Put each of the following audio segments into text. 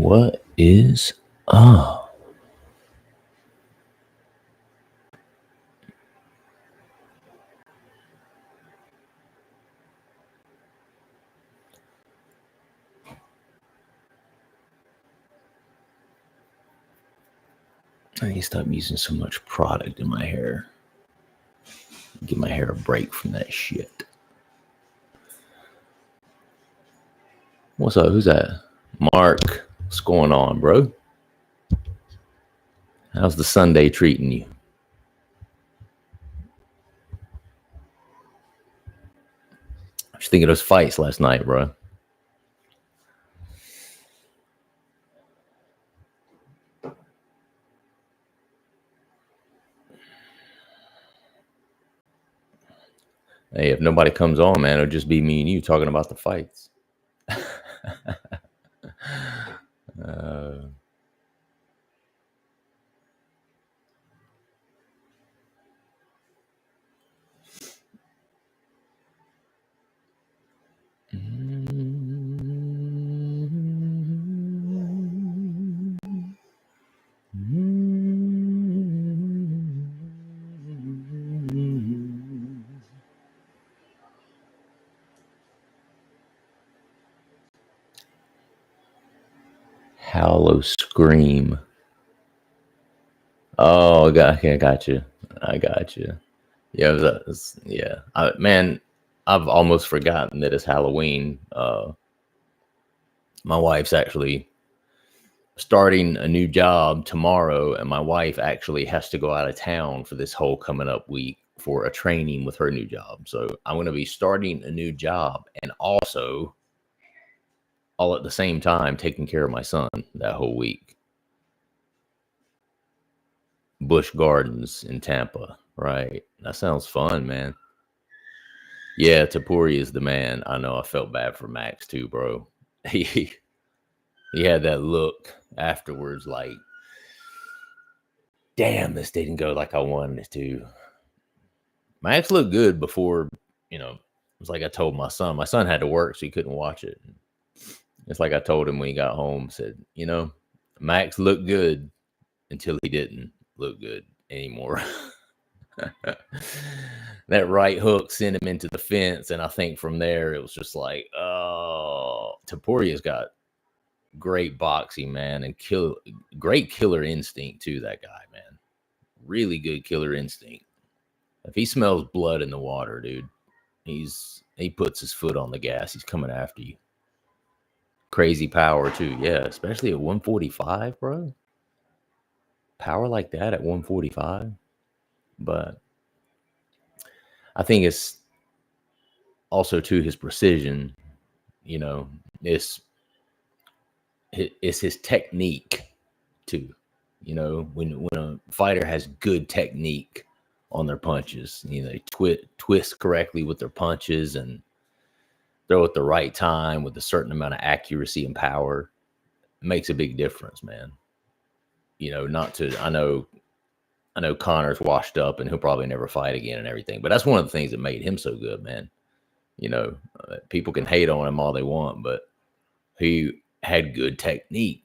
What is up? I need to stop using so much product in my hair. Give my hair a break from that shit. What's up? Who's that? Mark. What's going on, bro? How's the Sunday treating you? I was thinking of those fights last night, bro. Hey, if nobody comes on, man, it'll just be me and you talking about the fights. Hollow Scream. Oh, I got you. Yeah, yeah. Man, I've almost forgotten that it's Halloween. My wife's actually starting a new job tomorrow, and my wife actually has to go out of town for this whole coming up week for a training with her new job. So I'm going to be starting a new job and also all at the same time taking care of my son that whole week. Busch Gardens in Tampa, right? That sounds fun, man. Yeah, Tapuri is the man. I know. I felt bad for Max too, bro. He had that look afterwards, like, damn, this didn't go like I wanted it to. Max looked good before, it was like I told my son. My son had to work, so he couldn't watch it. It's like I told him when he got home, said, Max looked good until he didn't look good anymore. That right hook sent him into the fence, and I think from there it was just like, oh, Taporia's got great boxing, man, and great killer instinct too. That guy, man, really good killer instinct. If he smells blood in the water, dude, he puts his foot on the gas. He's coming after you. Crazy power too, yeah, especially at 145, bro. Power like that at 145, but I think it's also to his precision. It's his technique too. When a fighter has good technique on their punches, they twist correctly with their punches and throw at the right time with a certain amount of accuracy and power, it makes a big difference, man. I know Connor's washed up and he'll probably never fight again and everything, but that's one of the things that made him so good, man. People can hate on him all they want, but he had good technique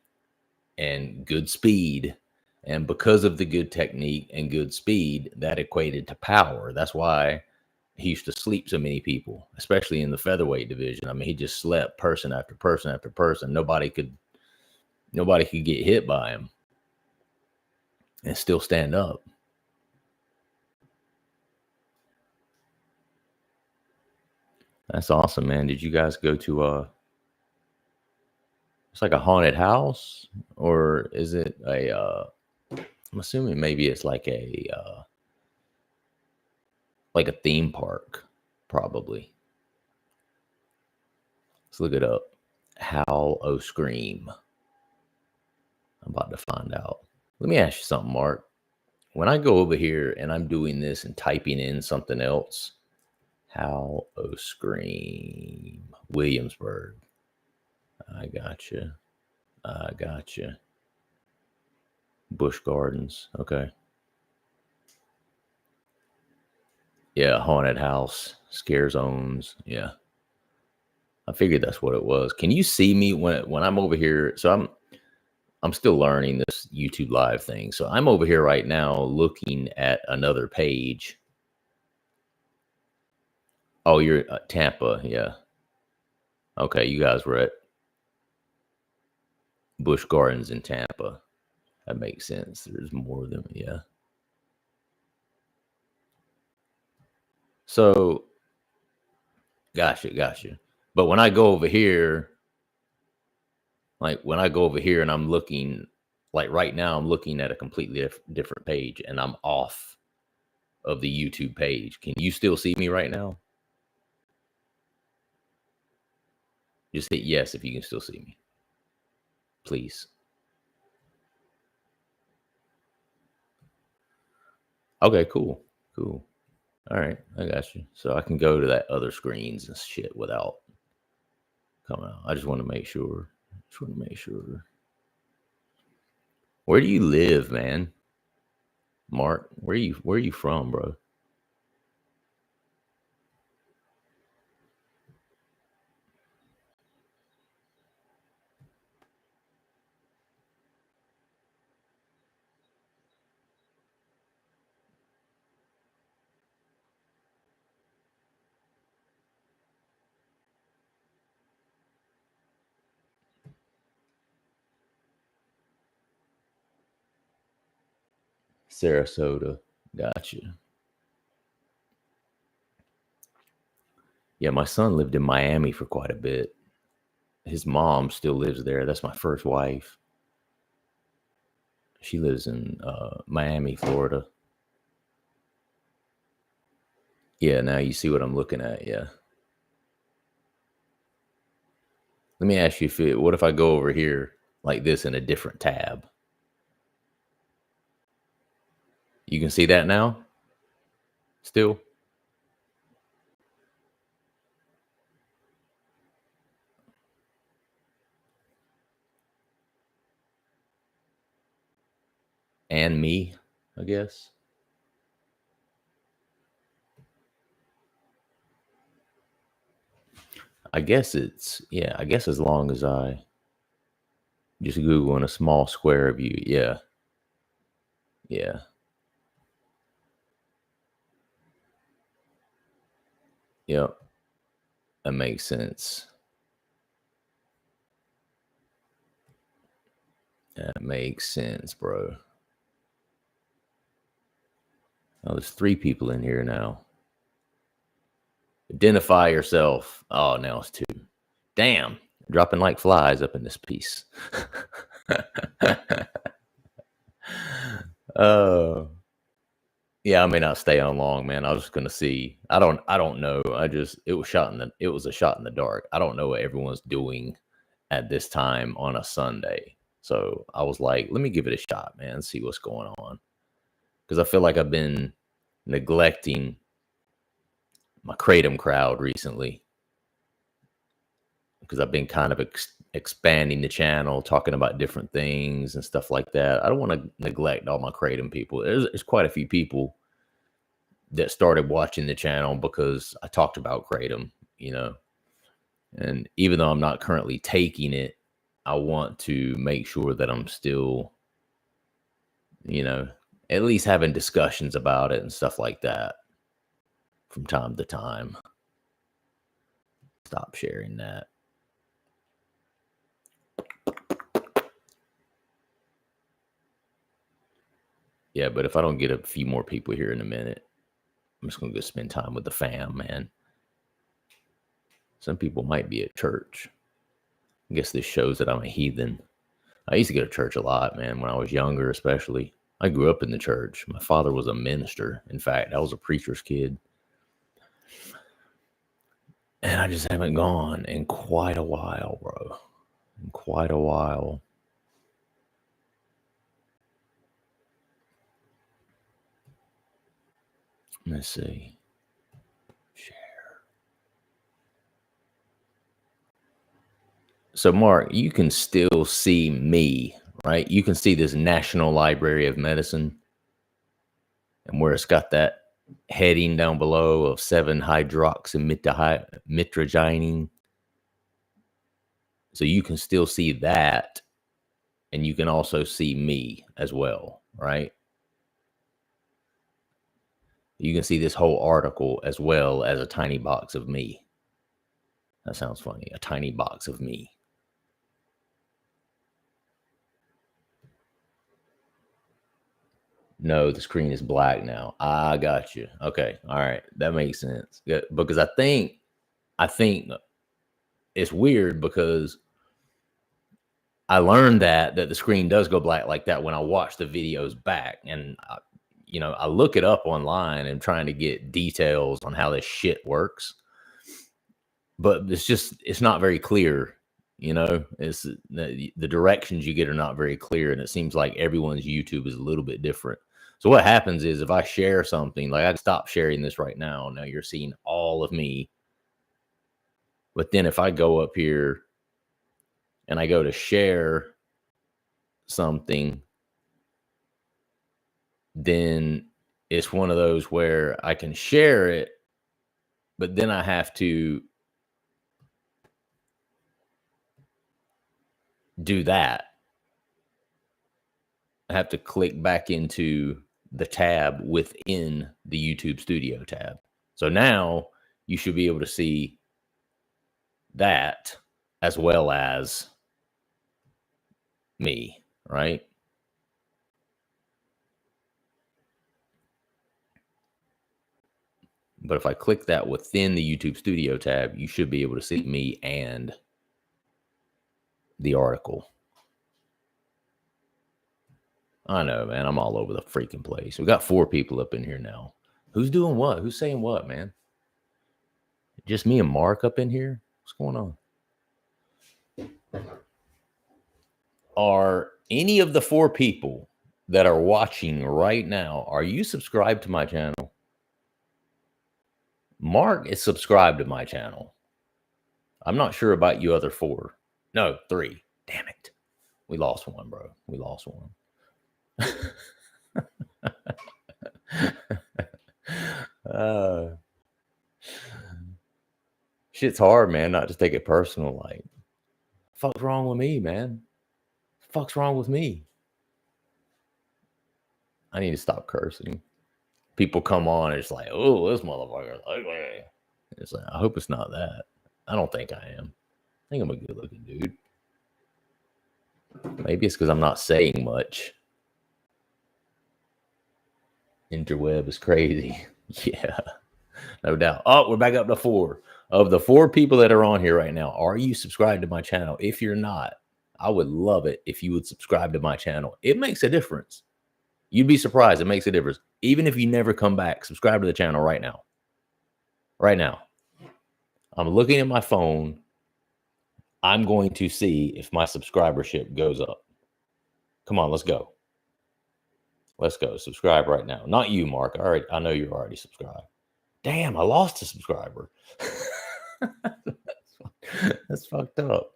and good speed. And because of the good technique and good speed, that equated to power. That's why he used to sleep so many people, especially in the featherweight division. I mean, he just slept person after person after person. Nobody could get hit by him and still stand up. That's awesome, man. Did you guys go to it's like a haunted house, or is it I'm assuming maybe it's like a theme park, probably. Let's look it up. Howl Scream. I'm about to find out. Let me ask you something, Mark. When I go over here and I'm doing this and typing in something else, Howl Scream, Williamsburg. I gotcha. Busch Gardens. Okay. Yeah, haunted house, scare zones. Yeah. I figured that's what it was. Can you see me when I'm over here? So I'm still learning this YouTube live thing. So I'm over here right now looking at another page. Oh, you're Tampa. Yeah. Okay. You guys were at Busch Gardens in Tampa. That makes sense. There's more of them. Yeah. So, gotcha. But when I go over here, like when I go over here and I'm looking, like right now, I'm looking at a completely different page and I'm off of the YouTube page. Can you still see me right now? Just hit yes if you can still see me, please. Okay, cool. All right, I got you. So I can go to that other screens and shit without coming out. I just want to make sure. Where do you live, man? Mark, where are you from, bro? Sarasota. Gotcha. Yeah, my son lived in Miami for quite a bit. His mom still lives there. That's my first wife. She lives in Miami, Florida. Yeah, now you see what I'm looking at. Yeah. Let me ask you what if I go over here like this in a different tab? You can see that now? Still? And me, I guess. I guess I guess as long as I just Google in a small square view. Yeah. Yeah. Yep. That makes sense. That makes sense, bro. Oh, there's 3 people in here now. Identify yourself. Oh, now it's 2. Damn. Dropping like flies up in this piece. Oh. Yeah, I may not stay on long, man. I was just gonna see. I don't know. It was a shot in the dark. I don't know what everyone's doing at this time on a Sunday. So I was like, let me give it a shot, man, see what's going on. Because I feel like I've been neglecting my Kratom crowd recently. Because I've been kind of expanding the channel, talking about different things and stuff like that. I don't want to neglect all my Kratom people. There's quite a few people that started watching the channel because I talked about Kratom, you know. And even though I'm not currently taking it, I want to make sure that I'm still, you know, at least having discussions about it and stuff like that from time to time. Stop sharing that. Yeah, but if I don't get a few more people here in a minute, I'm just going to go spend time with the fam, man. Some people might be at church. I guess this shows that I'm a heathen. I used to go to church a lot, man, when I was younger, especially. I grew up in the church. My father was a minister. In fact, I was a preacher's kid. And I just haven't gone in quite a while, bro. In quite a while. Let's see. Share. So, Mark, you can still see me, right? You can see this National Library of Medicine and where it's got that heading down below of 7-hydroxymitragynine. So you can still see that. and you can also see me as well, right? You can see this whole article as well as a tiny box of me. That sounds funny. A tiny box of me. No, the screen is black now. I got you. Okay. All right. That makes sense. Yeah, because I think it's weird because I learned that the screen does go black like that when I watch the videos back, and I look it up online and trying to get details on how this shit works, but it's not very clear. It's the directions you get are not very clear, and it seems like everyone's YouTube is a little bit different. So what happens is if I share something, like I can stop sharing this right now. Now you're seeing all of me, but then if I go up here and I go to share something, then it's one of those where I can share it, but then I have to do that. I have to click back into the tab within the YouTube Studio tab. So now you should be able to see that as well as me, right? But if I click that within the YouTube Studio tab, you should be able to see me and the article. I know, man. I'm all over the freaking place. We got 4 people up in here now. Who's doing what? Who's saying what, man? Just me and Mark up in here? What's going on? Are any of the 4 people that are watching right now, are you subscribed to my channel? Mark is subscribed to my channel. I'm not sure about you other 4. No, 3. Damn it. We lost one, bro. We lost one. Shit's hard, man, not to take it personal. Like, fuck's wrong with me, man? Fuck's wrong with me? I need to stop cursing. People come on and it's like, oh, this motherfucker's ugly. It's like, I hope it's not that. I don't think I am. I think I'm a good looking dude. Maybe it's because I'm not saying much. Interweb is crazy. Yeah, no doubt. Oh, we're back up to 4. Of the 4 people that are on here right now, are you subscribed to my channel? If you're not, I would love it if you would subscribe to my channel. It makes a difference. You'd be surprised. It makes a difference. Even if you never come back, subscribe to the channel right now. Right now. I'm looking at my phone. I'm going to see if my subscribership goes up. Come on, let's go. Let's go. Subscribe right now. Not you, Mark. All right, I know you're already subscribed. Damn, I lost a subscriber. That's fucked up.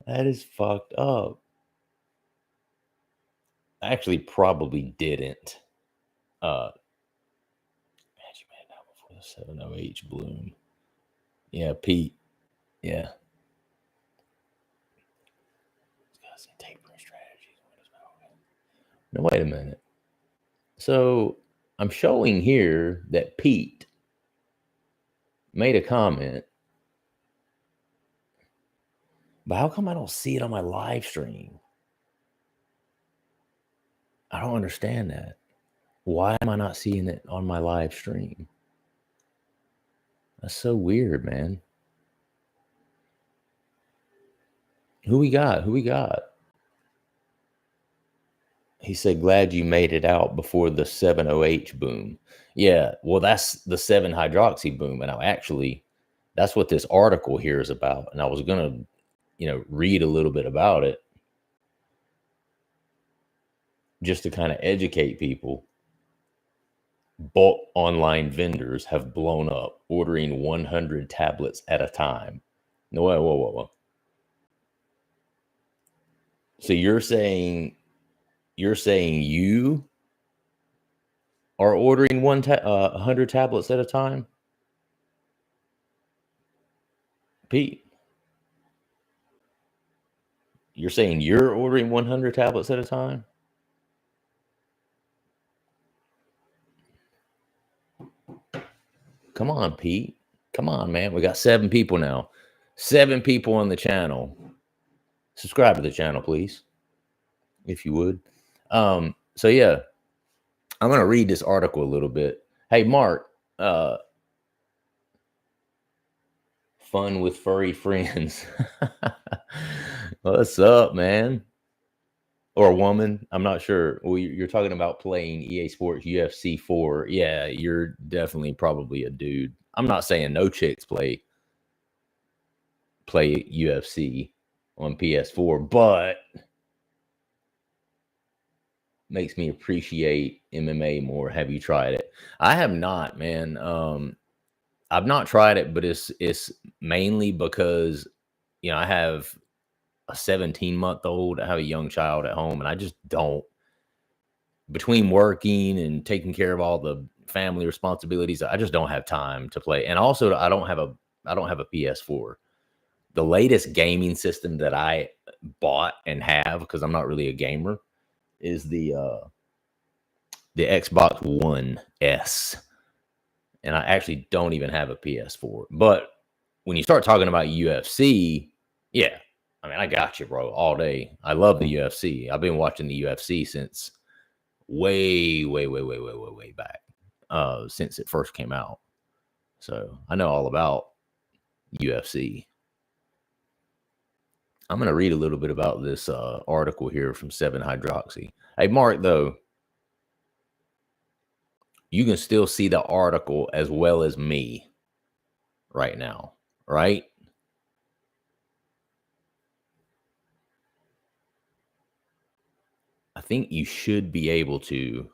That is fucked up. I actually probably didn't. Man, you made it out before the 708 bloom. Yeah, Pete. Yeah. Tapering strategies. No, wait a minute. So I'm showing here that Pete made a comment, but how come I don't see it on my live stream? I don't understand that. Why am I not seeing it on my live stream? That's so weird, man. Who we got? Who we got? He said, glad you made it out before the 7-OH boom. Yeah, well, that's the 7-hydroxy boom. And that's what this article here is about. And I was going to, read a little bit about it just to kind of educate people. Bulk online vendors have blown up, ordering 100 tablets at a time. No, whoa. So you're saying you are ordering 100 tablets at a time? Pete. You're saying you're ordering 100 tablets at a time? Come on, Pete. Come on, man. We got 7 people now. 7 people on the channel. Subscribe to the channel, please, if you would. So yeah, I'm gonna read this article a little bit. Hey, Mark, fun with furry friends. What's up, man? Or a woman? I'm not sure. Well, you're talking about playing EA Sports UFC 4. Yeah, you're definitely probably a dude. I'm not saying no chicks play UFC on PS4, but makes me appreciate MMA more. Have you tried it? I have not, man. I've not tried it, but it's mainly because I have a 17-month-old. I have a young child at home, and I just don't. Between working and taking care of all the family responsibilities, I just don't have time to play. And also, I don't have a PS4. The latest gaming system that I bought and have, because I'm not really a gamer, is the Xbox One S. And I actually don't even have a PS4. But when you start talking about UFC, yeah, I mean, I got you, bro, all day. I love the UFC. I've been watching the UFC since way back, since it first came out. So I know all about UFC. I'm going to read a little bit about this article here from 7-hydroxy. Hey, Mark, though, you can still see the article as well as me right now, right? I think you should be able to,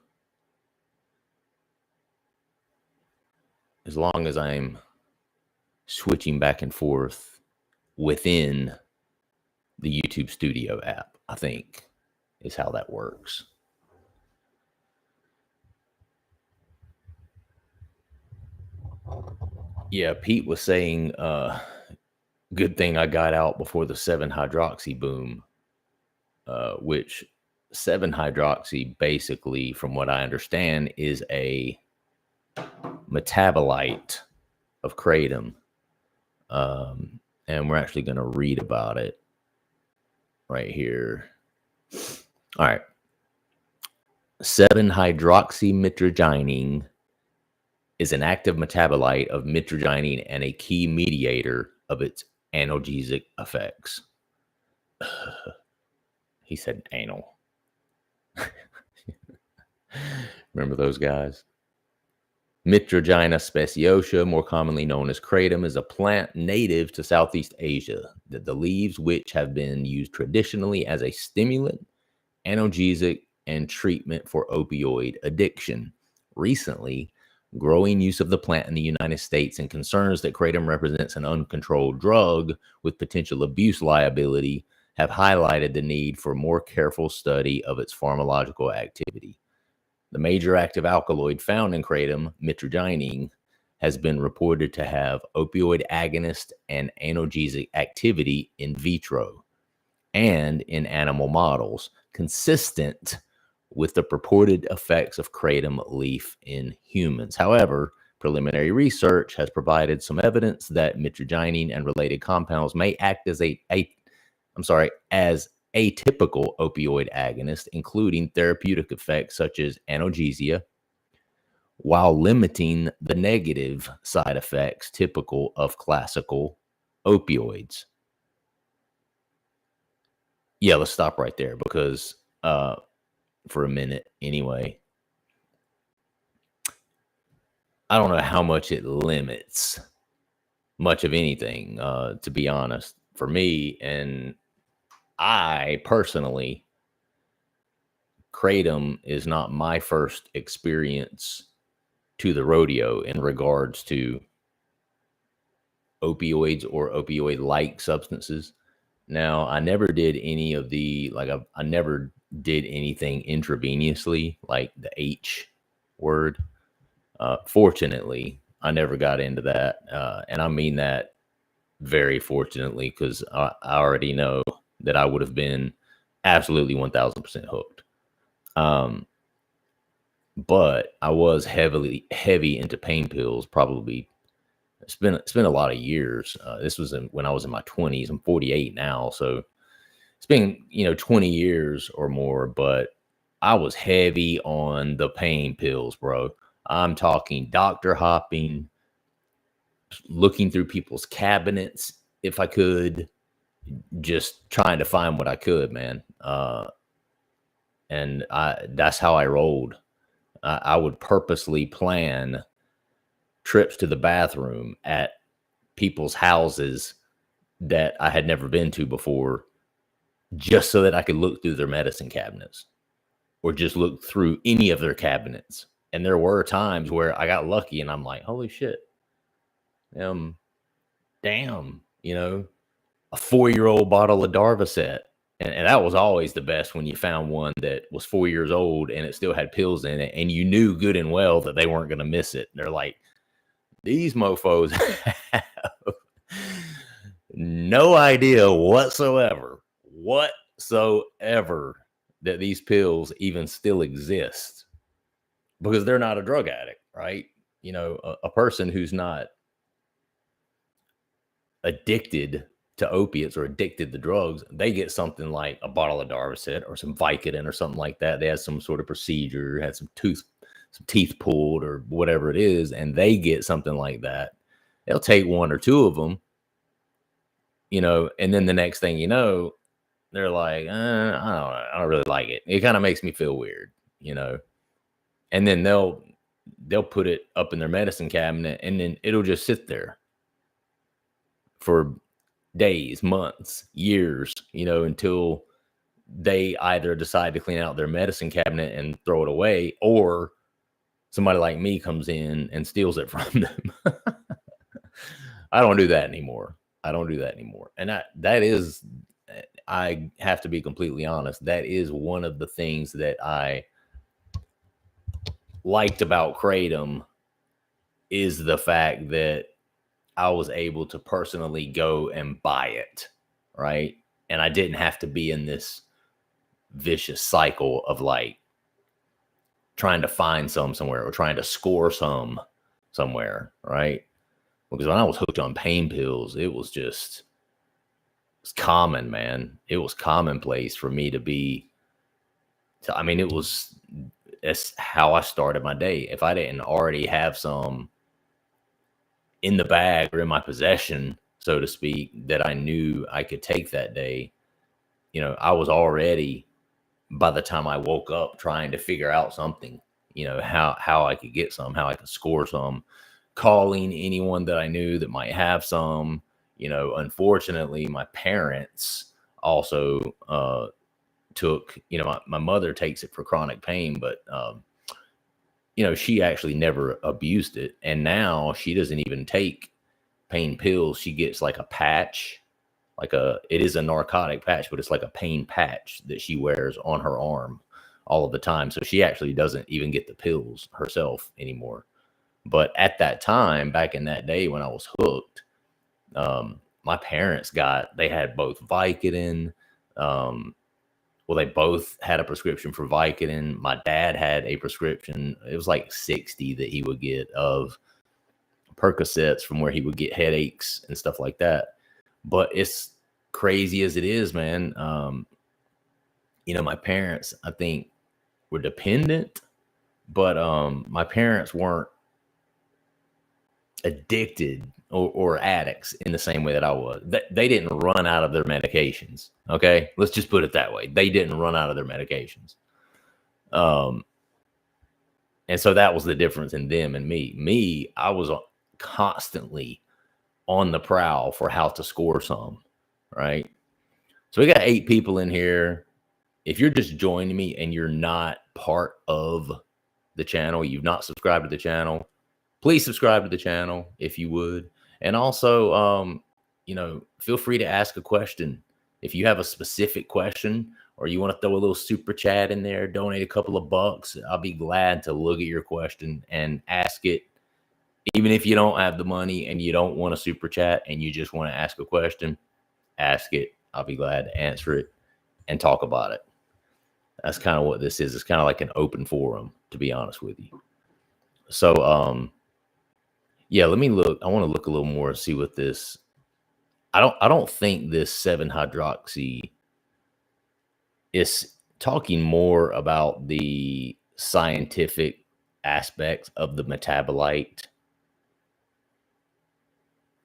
as long as I'm switching back and forth within the YouTube Studio app, I think is how that works. Yeah, Pete was saying, good thing I got out before the 7-hydroxy boom, which 7-hydroxy basically, from what I understand, is a metabolite of kratom. And we're actually going to read about it right here. All right. 7-hydroxymitragynine is an active metabolite of mitragynine and a key mediator of its analgesic effects. He said anal. Remember those guys? Mitragyna speciosa, more commonly known as kratom, is a plant native to Southeast Asia. The leaves, which have been used traditionally as a stimulant, analgesic, and treatment for opioid addiction. Recently, growing use of the plant in the United States and concerns that kratom represents an uncontrolled drug with potential abuse liability have highlighted the need for more careful study of its pharmacological activity. The major active alkaloid found in kratom, mitragynine, has been reported to have opioid agonist and analgesic activity in vitro and in animal models, consistent with the purported effects of kratom leaf in humans. However, preliminary research has provided some evidence that mitragynine and related compounds may act as as atypical opioid agonists, including therapeutic effects such as analgesia, while limiting the negative side effects typical of classical opioids. Yeah, let's stop right there because for a minute anyway, I don't know how much it limits much of anything, to be honest, for me. And I personally, kratom is not my first experience to the rodeo in regards to opioids or opioid-like substances. Now, I never did any of the, I never did anything intravenously, like the H word. Fortunately, I never got into that. And I mean that very fortunately, because I already know that I would have been absolutely 1000% hooked. But I was heavy into pain pills. Probably it's been a lot of years. This was when I was in my 20s. I'm 48 now, so it's been 20 years or more. But I was heavy on the pain pills, bro. I'm talking doctor hopping, looking through people's cabinets if I could, just trying to find what I could, man. And that's how I rolled. I would purposely plan trips to the bathroom at people's houses that I had never been to before, just so that I could look through their medicine cabinets or just look through any of their cabinets. And there were times where I got lucky and I'm like, holy shit. Damn, a 4-year-old bottle of Darvocet. And that was always the best, when you found one that was 4 years old and it still had pills in it, and you knew good and well that they weren't going to miss it. They're like, these mofos have no idea whatsoever that these pills even still exist, because they're not a drug addict, right? A person who's not addicted to opiates or addicted to drugs, they get something like a bottle of Darvocet or some Vicodin or something like that. They had some sort of procedure, had some teeth pulled or whatever it is, and they get something like that. They'll take one or two of them, and then the next thing you know, they're like, I don't really like it. It kind of makes me feel weird, and then they'll put it up in their medicine cabinet, and then it'll just sit there for days, months, years, until they either decide to clean out their medicine cabinet and throw it away, or somebody like me comes in and steals it from them. I don't do that anymore. And that is, I have to be completely honest, that is one of the things that I liked about Kratom, is the fact that I was able to personally go and buy it, right? And I didn't have to be in this vicious cycle of like trying to find some somewhere or trying to score some somewhere, right? Because when I was hooked on pain pills, it's common, man. It was commonplace for me to be. That's how I started my day. If I didn't already have some in the bag or in my possession, so to speak, that I knew I could take that day, I was already, by the time I woke up, trying to figure out something, how I could get some, how I could score some, calling anyone that I knew that might have some. Unfortunately, my parents also took, my mother takes it for chronic pain, but she actually never abused it. And now she doesn't even take pain pills. She gets like a patch, it is a narcotic patch, but it's like a pain patch that she wears on her arm all of the time. So she actually doesn't even get the pills herself anymore. But at that time, back in that day when I was hooked, my parents they had both Vicodin. They both had a prescription for Vicodin. My dad had a prescription. It was like 60 that he would get of Percocets, from where he would get headaches and stuff like that. But it's crazy as it is, man. My parents, I think, were dependent, but my parents weren't addicted or addicts in the same way that I was. They didn't run out of their medications. Okay, let's just put it that way. They didn't run out of their medications. And so that was the difference in them and me. I was constantly on the prowl for how to score some, right? So we got 8 people in here. If you're just joining me and you're not part of the channel, you've not subscribed to the channel, please subscribe to the channel if you would. And also, feel free to ask a question. If you have a specific question, or you want to throw a little super chat in there, donate a couple of bucks, I'll be glad to look at your question and ask it. Even if you don't have the money and you don't want a super chat and you just want to ask a question, ask it. I'll be glad to answer it and talk about it. That's kind of what this is. It's kind of like an open forum, to be honest with you. So, yeah, let me look. I want to look a little more and see what this. I don't think this 7-hydroxy is talking more about the scientific aspects of the metabolite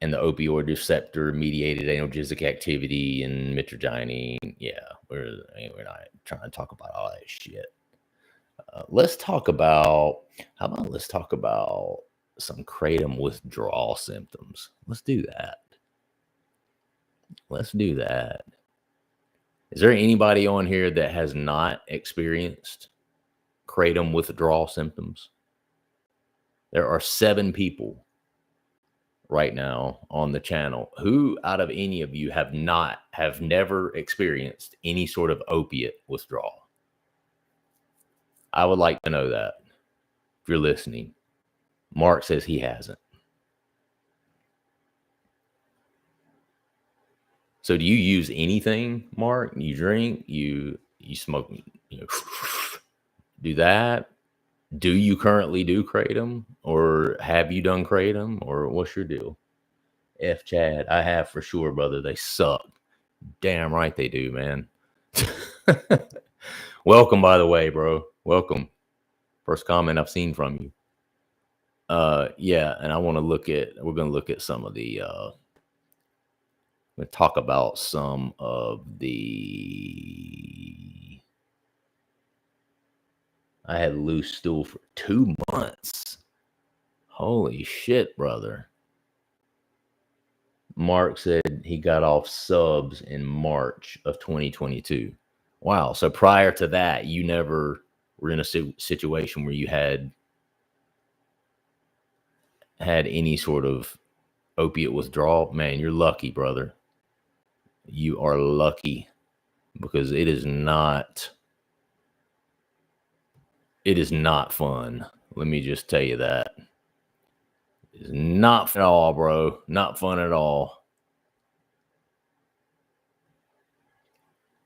and the opioid receptor mediated analgesic activity and mitragynine. Yeah, we're not trying to talk about all that shit. Let's talk about, how about let's talk about some kratom withdrawal symptoms. Let's do that. Let's do that. Is there anybody on here that has not experienced kratom withdrawal symptoms? There are 7 people right now on the channel. Who out of any of you have never experienced any sort of opiate withdrawal? I would like to know that if you're listening. Mark says he hasn't. So do you use anything, Mark? You drink, you smoke, do that? Do you currently do kratom, or have you done kratom, or what's your deal? F Chad, I have for sure, brother. They suck. Damn right they do, man. Welcome, by the way, bro. Welcome. First comment I've seen from you. Yeah, and we're gonna look at some of the we'll talk about some of the. I had loose stool for 2 months. Holy shit, brother. Mark said he got off subs in March of 2022. Wow. So prior to that, you never were in a situation where you had any sort of opiate withdrawal. Man, you're lucky, brother. You are lucky, because it is not fun. Let me just tell you that. It's not fun at all, bro. Not fun at all.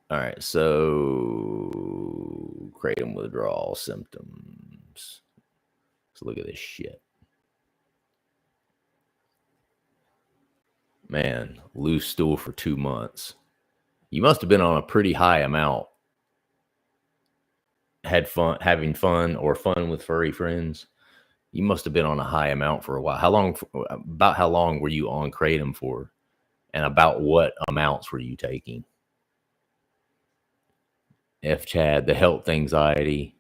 All right, so kratom withdrawal symptoms. Let's look at this shit. Man, loose stool for 2 months. You must have been on a pretty high amount. Having fun with furry friends. You must have been on a high amount for a while. About how long were you on kratom for? And about what amounts were you taking? F Chad, the health anxiety.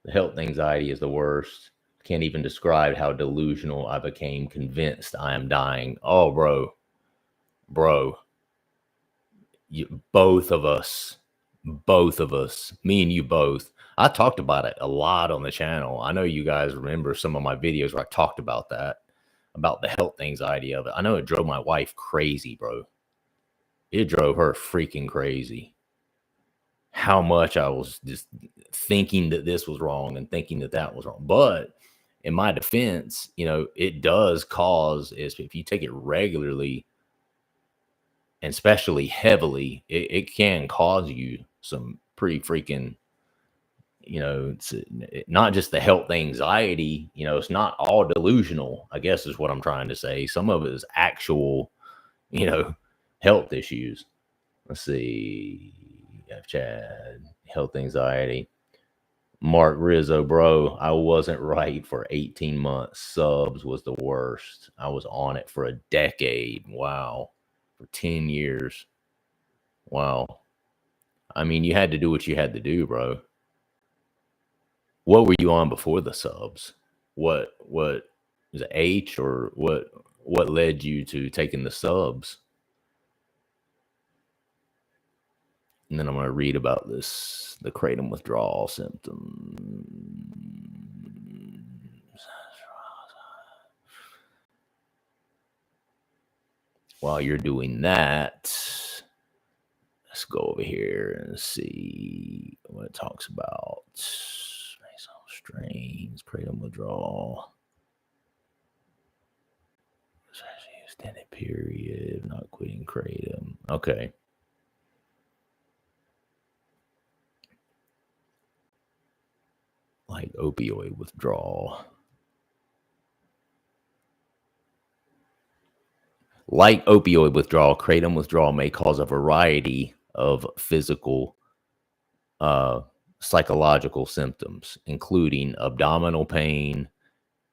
The health anxiety is the worst. Can't even describe how delusional I became, convinced I am dying. Oh, bro. Both of us, me and you both. I talked about it a lot on the channel. I know you guys remember some of my videos where I talked about that, about the health anxiety of it. I know it drove my wife crazy, bro. It drove her freaking crazy. How much I was just thinking that this was wrong and thinking that that was wrong. But in my defense, it does cause, if you take it regularly and especially heavily, it can cause you some pretty freaking, it's not just the health anxiety, it's not all delusional, I guess is what I'm trying to say. Some of it is actual, health issues. Let's see. Chad, health anxiety. Mark Rizzo, bro, I wasn't right for 18 months. Subs was the worst. I was on it for a decade. Wow. For 10 years. Wow. I mean, you had to do what you had to do, bro. What were you on before the subs? What was it, H, or what led you to taking the subs? And then I'm going to read about the kratom withdrawal symptoms. While you're doing that, let's go over here and see what it talks about. Strains, kratom withdrawal. Extended period, not quitting kratom. Okay. Like opioid withdrawal. Like opioid withdrawal, kratom withdrawal may cause a variety of physical, psychological symptoms, including abdominal pain,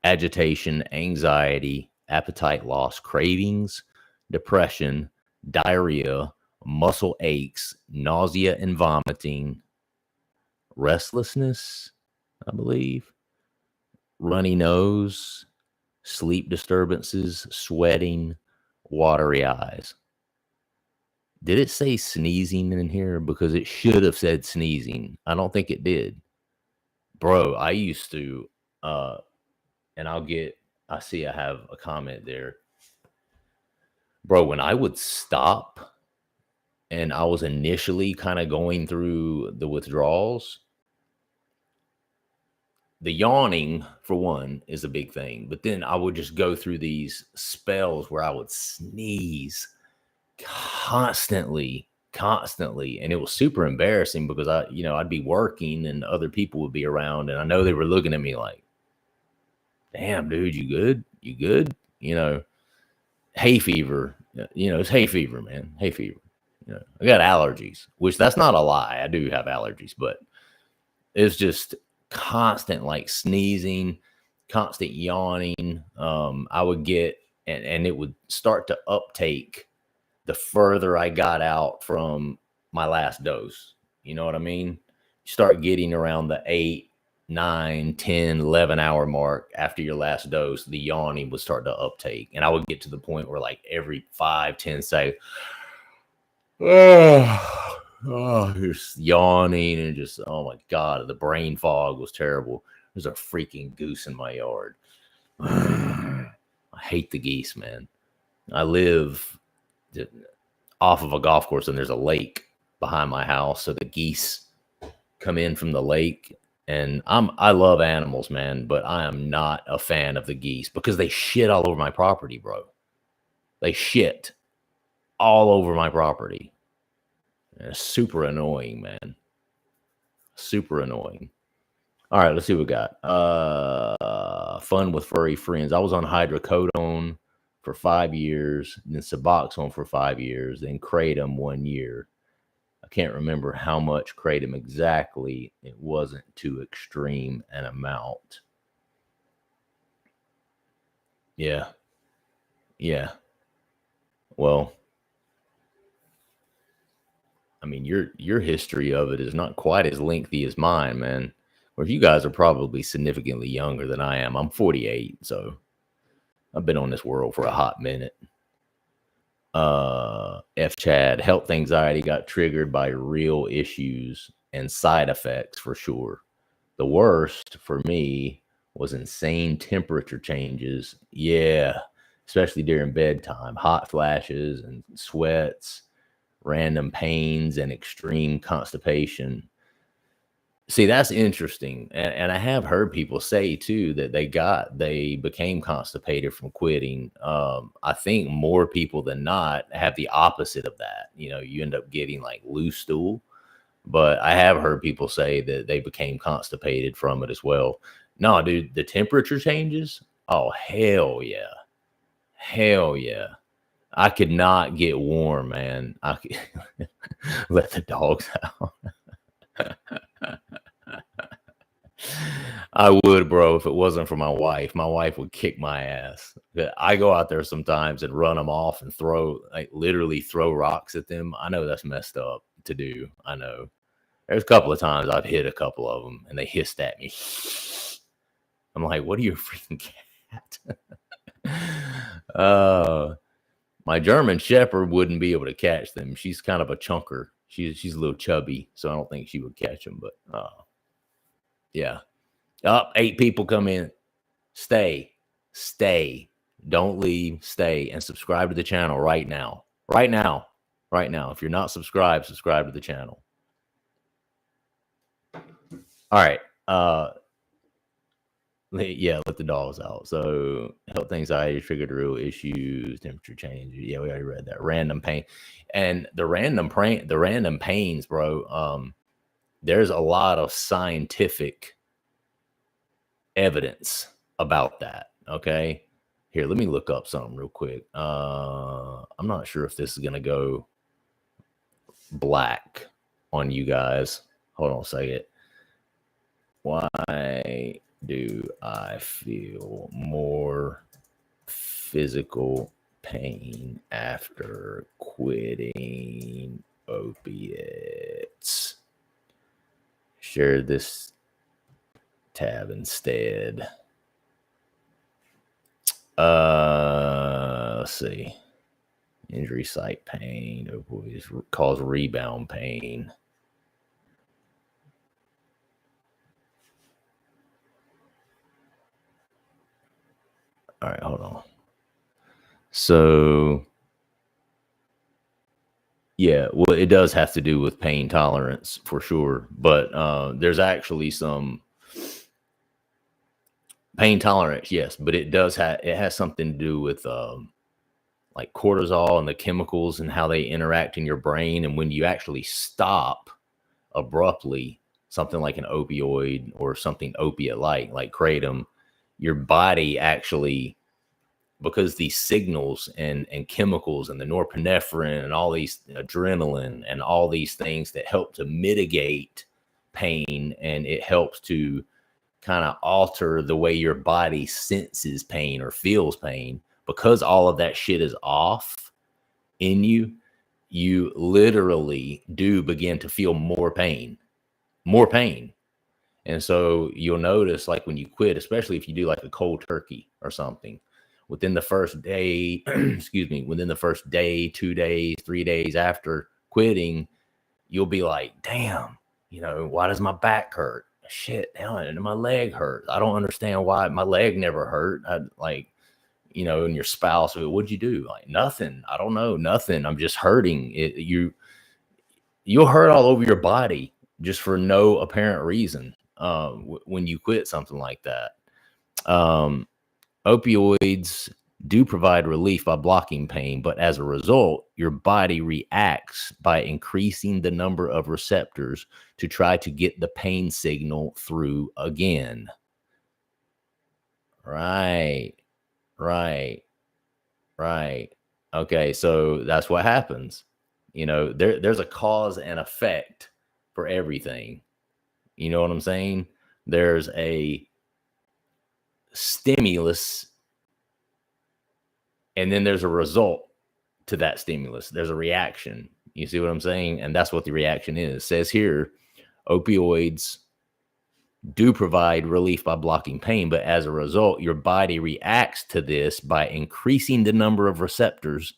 agitation, anxiety, appetite loss, cravings, depression, diarrhea, muscle aches, nausea and vomiting, restlessness, I believe, runny nose, sleep disturbances, sweating, watery eyes. Did it say sneezing in here? Because it should have said sneezing. I don't think it did. Bro, I used to, and I see I have a comment there. Bro, when I would stop and I was initially kind of going through the withdrawals, the yawning, for one, is a big thing. But then I would just go through these spells where I would sneeze constantly. And it was super embarrassing because I'd be working and other people would be around. And I know they were looking at me like, damn, dude, you good? You good? Hay fever. It's hay fever, man. Hay fever. I got allergies, which that's not a lie. I do have allergies, but it's just constant like sneezing, constant yawning. I would get, and it would start to uptake the further I got out from my last dose. You know what I mean? You start getting around the 8, 9, 10, 11 hour mark after your last dose, the yawning would start to uptake. And I would get to the point where like every 5, 10 seconds, just yawning and just, oh my God, the brain fog was terrible. There's a freaking goose in my yard. I hate the geese, man. I live off of a golf course and there's a lake behind my house. So the geese come in from the lake, and I love animals, man, but I am not a fan of the geese because they shit all over my property, bro. They shit all over my property. And it's super annoying, man. Super annoying. All right, let's see what we got. Fun with furry friends. I was on hydrocodone for 5 years, then Suboxone for 5 years, then Kratom 1 year. I can't remember how much Kratom exactly. It wasn't too extreme an amount. Yeah. Well, I mean, your history of it is not quite as lengthy as mine, man. Or you guys are probably significantly younger than I am. I'm 48, so I've been on this world for a hot minute. F Chad, health anxiety got triggered by real issues and side effects for sure. The worst for me was insane temperature changes. Yeah, especially during bedtime, hot flashes and sweats, random pains, and extreme constipation. See, that's interesting. And I have heard people say too that they became constipated from quitting. I think more people than not have the opposite of that. You end up getting like loose stool. But I have heard people say that they became constipated from it as well. No, dude, the temperature changes. Oh, hell yeah. Hell yeah. I could not get warm, man. I could let the dogs out. I would, bro, if it wasn't for my wife. My wife would kick my ass. I go out there sometimes and run them off and literally throw rocks at them. I know that's messed up to do. I know. There's a couple of times I've hit a couple of them and they hissed at me. I'm like, what are you, a freaking cat? My German Shepherd wouldn't be able to catch them. She's kind of a chunker. She's a little chubby, so I don't think she would catch them. But yeah. 8 people come in. Stay. Don't leave. Stay and subscribe to the channel right now. Right now. If you're not subscribed, subscribe to the channel. All right. Let the dogs out. So health anxiety triggered real issues, temperature changes. Yeah, we already read that. Random pain. And the random pains, bro. There's a lot of scientific evidence about that. Okay. Here, let me look up something real quick. I'm not sure if this is gonna go black on you guys. Hold on a second. Why do I feel more physical pain after quitting opiates? Share this tab instead. Let's see. Injury site pain, opioids cause rebound pain. All right, hold on. So, yeah, well, it does have to do with pain tolerance for sure, but there's actually some pain tolerance, yes, but it has something to do with like cortisol and the chemicals and how they interact in your brain, and when you actually stop abruptly, something like an opioid or something opiate like Kratom, your body actually, because these signals and chemicals and the norepinephrine and all these adrenaline and all these things that help to mitigate pain, and it helps to kind of alter the way your body senses pain or feels pain, because all of that shit is off in you, you literally do begin to feel more pain. And so you'll notice, like when you quit, especially if you do like a cold turkey or something, within the first day, excuse me, within the first day, 2 days, 3 days after quitting, you'll be like, damn, why does my back hurt? Shit, and my leg hurts. I don't understand why my leg never hurt. And your spouse, what'd you do? Like, nothing. I don't know, nothing. I'm just hurting. You'll hurt all over your body just for no apparent reason when you quit something like that. Opioids do provide relief by blocking pain, but as a result, your body reacts by increasing the number of receptors to try to get the pain signal through again. Right. Okay, so that's what happens. There's a cause and effect for everything. You know what I'm saying? There's a stimulus, and then there's a result to that stimulus. There's a reaction. You see what I'm saying? And that's what the reaction is. It says here, opioids do provide relief by blocking pain, but as a result, your body reacts to this by increasing the number of receptors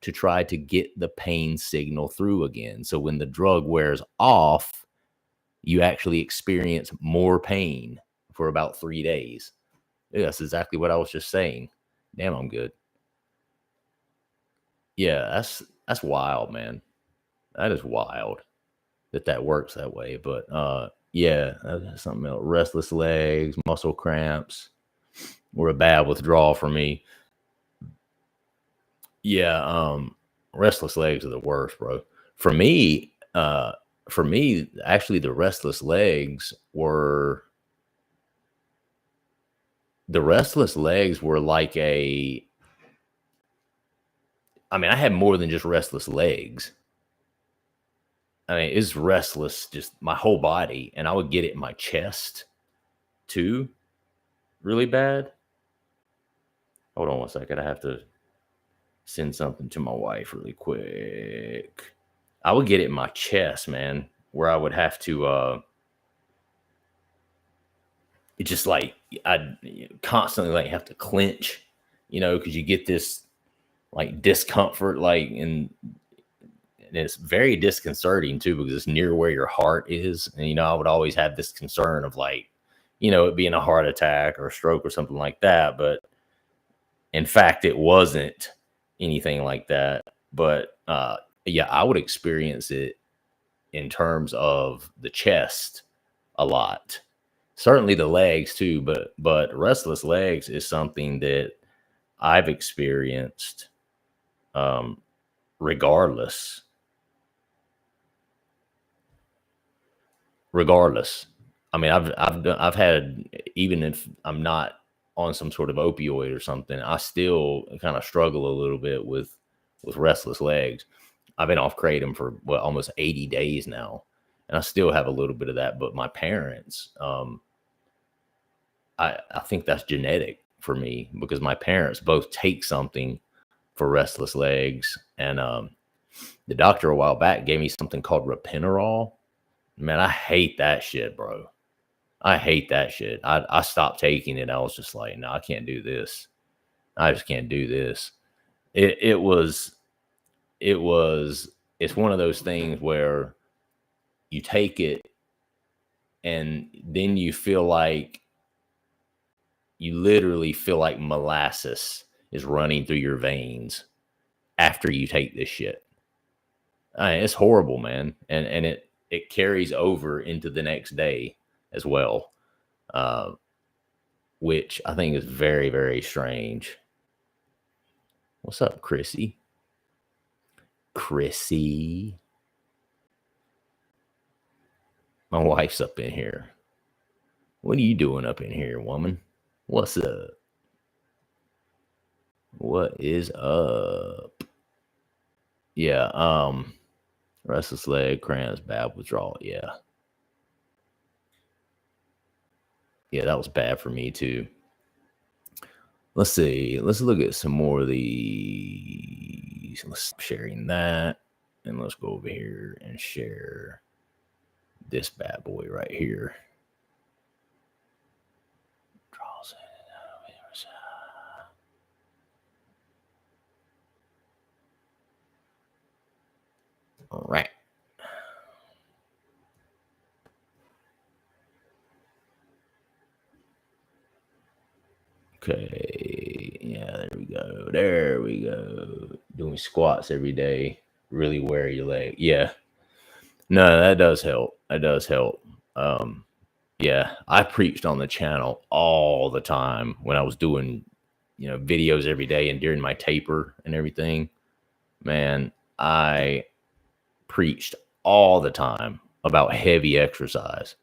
to try to get the pain signal through again. So when the drug wears off, you actually experience more pain for about 3 days. Yeah, that's exactly what I was just saying. Damn, I'm good. Yeah, that's wild, man. That is wild that works that way. But yeah, that's something else. Restless legs, muscle cramps were a bad withdrawal for me. Yeah, restless legs are the worst, bro. For me, actually the restless legs were like I had more than just restless legs. It's restless, just my whole body. And I would get it in my chest too, really bad. Hold on one second. I have to send something to my wife really quick. I would get it in my chest, man, where I would have to, it's just like I'd constantly like have to clench, because you get this like discomfort, like, and it's very disconcerting too, because it's near where your heart is. And, I would always have this concern of like, it being a heart attack or a stroke or something like that. But in fact, it wasn't anything like that. But yeah, I would experience it in terms of the chest a lot. Certainly the legs too, but restless legs is something that I've experienced regardless. I mean, I've had, even if I'm not on some sort of opioid or something, I still kind of struggle a little bit with restless legs. I've been off kratom for almost 80 days now, and I still have a little bit of that. But my parents, I think that's genetic for me, because my parents both take something for restless legs, and the doctor a while back gave me something called Repinerol. Man, I hate that shit, bro. I hate that shit. I stopped taking it. I was just like, no, I can't do this. I just can't do this. It was it's one of those things where you take it and then you literally feel like molasses is running through your veins after you take this shit. It's horrible, man. And it carries over into the next day as well. Which I think is very, very strange. What's up, Chrissy? Chrissy. My wife's up in here. What are you doing up in here, woman? What's up? What is up? Yeah, restless leg, cramps, bad withdrawal. Yeah. Yeah, that was bad for me too. Let's see. Let's look at some more of these. Let's stop sharing that. And let's go over here and share this bad boy right here. All right. Okay. Yeah, there we go. There we go. Doing squats every day really wear your leg. Yeah. No, that does help. That does help. Yeah, I preached on the channel all the time when I was doing, videos every day and during my taper and everything. Man, I preached all the time about heavy exercise.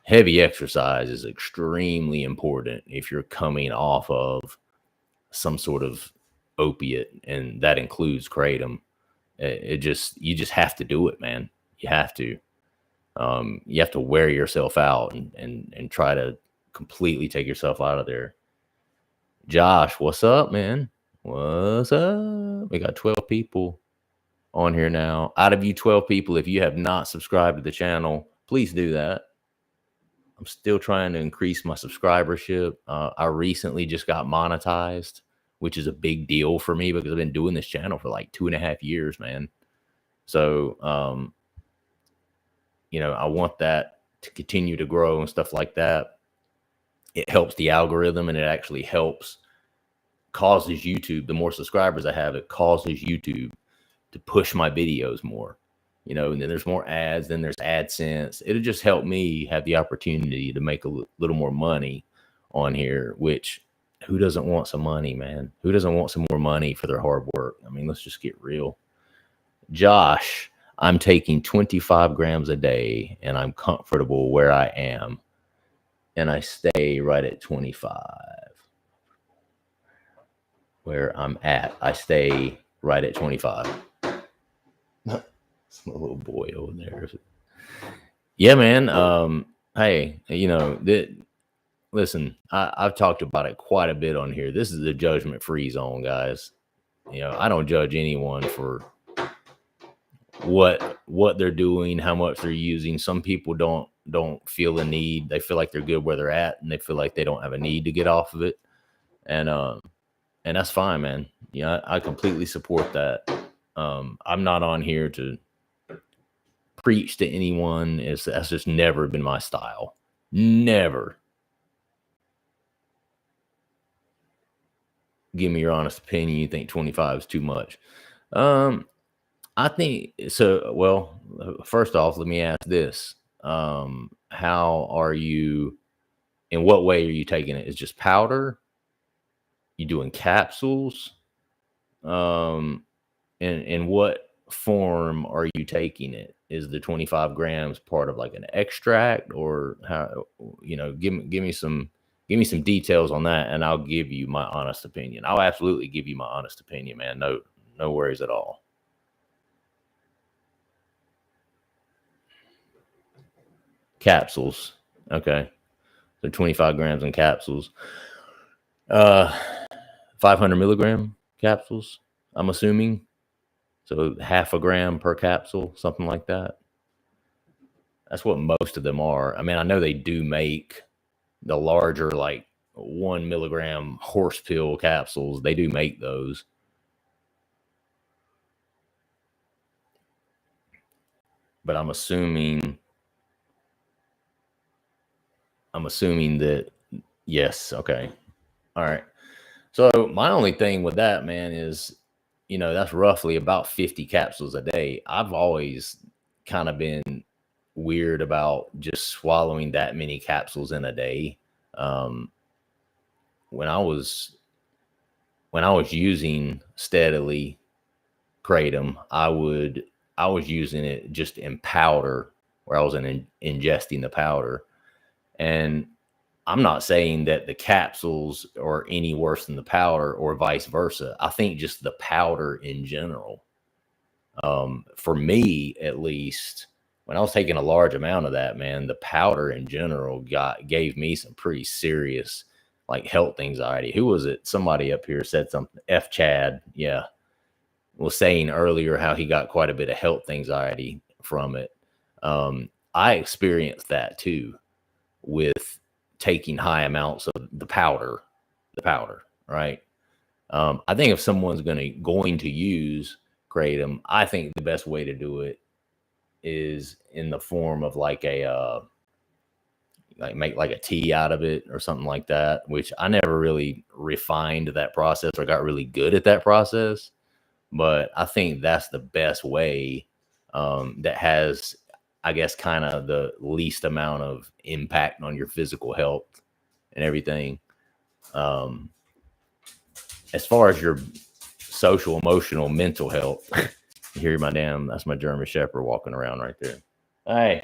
Heavy exercise is extremely important if you're coming off of some sort of opiate, and that includes kratom. You just have to do it, man. You have to. You have to wear yourself out and try to completely take yourself out of there. Josh, what's up, man? What's up? We got 12 people on here now. Out of you 12 people, if you have not subscribed to the channel, please do that. I'm still trying to increase my subscribership. I recently just got monetized, which is a big deal for me because I've been doing this channel for like 2.5 years, man. So, I want that to continue to grow and stuff like that. It helps the algorithm, and it actually causes YouTube, the more subscribers I have, it causes YouTube to push my videos more, and then there's more ads, then there's AdSense. It'll just help me have the opportunity to make a little more money on here, which who doesn't want some money, man? Who doesn't want some more money for their hard work? I mean, let's just get real. Josh, I'm taking 25 grams a day and I'm comfortable where I am. And I stay right at 25. Where I'm at, I stay right at 25. It's my little boy over there. Yeah, man. Hey, listen, I've talked about it quite a bit on here. This is the judgment-free zone, guys. I don't judge anyone for what they're doing, how much they're using. Some people don't feel a need. They feel like they're good where they're at, and they feel like they don't have a need to get off of it. And that's fine, man. I completely support that. I'm not on here to preach to anyone. That's just never been my style. Never. Give me your honest opinion. You think 25 is too much? I think so. Well, first off, let me ask this. How are you, in what way are you taking it? Is just powder? You doing capsules? And what form are you taking it? Is the 25 grams part of like an extract, or how, give me some details on that, and I'll give you my honest opinion. I'll absolutely give you my honest opinion, man. No worries at all. Capsules. Okay. So 25 grams in capsules. 500 milligram capsules, I'm assuming. So half a gram per capsule, something like that. That's what most of them are. I mean, I know they do make the larger, like 1 milligram horse pill capsules. They do make those. But I'm assuming that, yes. Okay. All right. So my only thing with that, man, is, that's roughly about 50 capsules a day. I've always kind of been weird about just swallowing that many capsules in a day. Um, when I was using steadily Kratom, I was using it just in powder, where I was ingesting the powder. And I'm not saying that the capsules are any worse than the powder or vice versa. I think just the powder in general, for me at least, when I was taking a large amount of that, man, the powder in general gave me some pretty serious like health anxiety. Who was it? Somebody up here said something. F Chad, yeah, was saying earlier how he got quite a bit of health anxiety from it. I experienced that too with taking high amounts of the powder, right? I think if someone's going to use Kratom, I think the best way to do it is in the form of like make like a tea out of it or something like that, which I never really refined that process or got really good at that process. But I think that's the best way, that has, I guess, kind of the least amount of impact on your physical health and everything. As far as your social, emotional, mental health, you hear that's my German Shepherd walking around right there. Hey,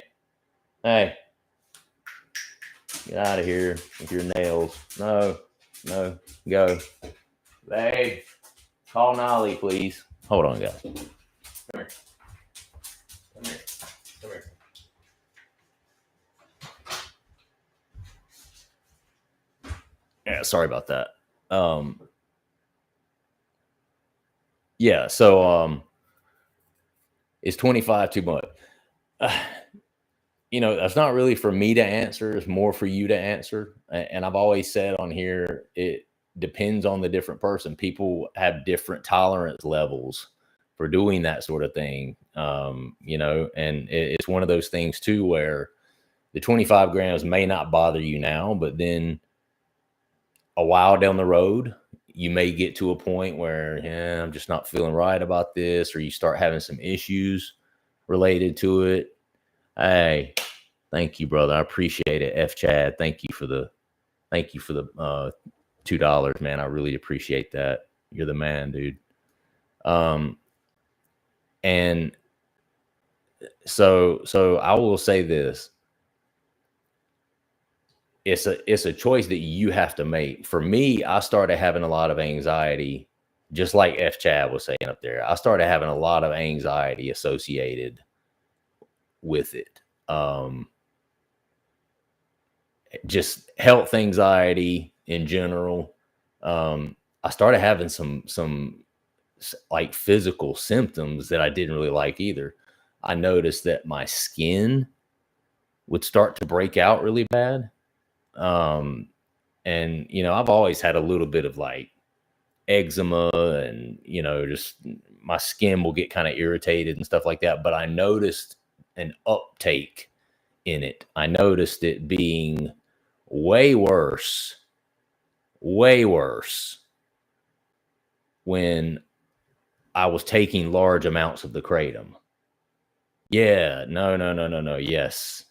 get out of here with your nails. No, go. Babe, call Nolly, please. Hold on, guys. Come here. Come here. Yeah, sorry about that. Yeah, so is 25 too much? That's not really for me to answer. It's more for you to answer. And I've always said on here, it depends on the different person. People have different tolerance levels for doing that sort of thing. And it's one of those things too, where the 25 grams may not bother you now, but then a while down the road, you may get to a point where, yeah, I'm just not feeling right about this, or you start having some issues related to it. Hey, thank you, brother. I appreciate it. F Chad, thank you for the $2, man. I really appreciate that. You're the man, dude. And so I will say this. It's a choice that you have to make. For me, I started having a lot of anxiety, just like F Chad was saying up there. I started having a lot of anxiety associated with it. Just health anxiety in general. I started having some like physical symptoms that I didn't really like either. I noticed that my skin would start to break out really bad. And I've always had a little bit of like eczema, and just my skin will get kind of irritated and stuff like that. But I noticed an uptake in it. I noticed it being way worse when I was taking large amounts of the Kratom. Yeah, no. Yes.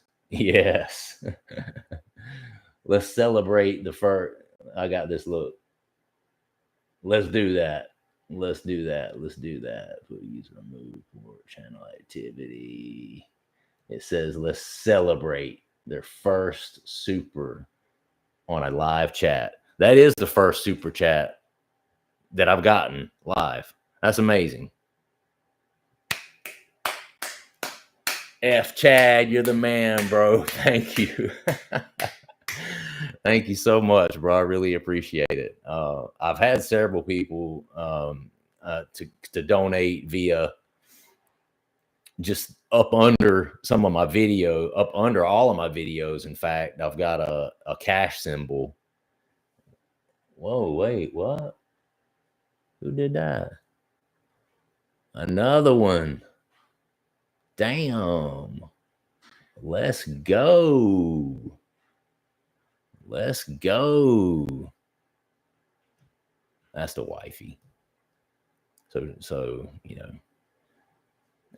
Let's celebrate the first. I got this look. Let's do that. Let's do that. Let's do that. Please remove for channel activity. It says let's celebrate their first super on a live chat. That is the first super chat that I've gotten live. That's amazing. F Chad, you're the man, bro. Thank you. Thank you so much, bro. I really appreciate it. I've had several people to donate via just up under some of my video, up under all of my videos. In fact, I've got a cash symbol. Whoa, wait, what? Who did that? Another one. Damn. Let's go. Let's go. That's the wifey. So, you know,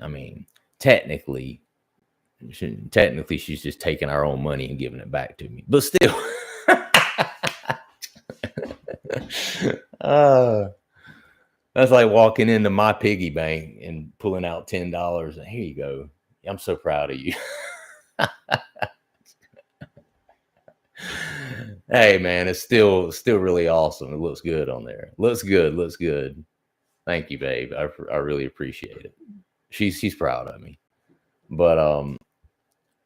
I mean, technically she's just taking our own money and giving it back to me. But still. That's like walking into my piggy bank and pulling out $10 and here you go. I'm so proud of you. Hey man, it's still really awesome. It looks good on there. Looks good. Thank you, babe. I really appreciate it. She's proud of me. But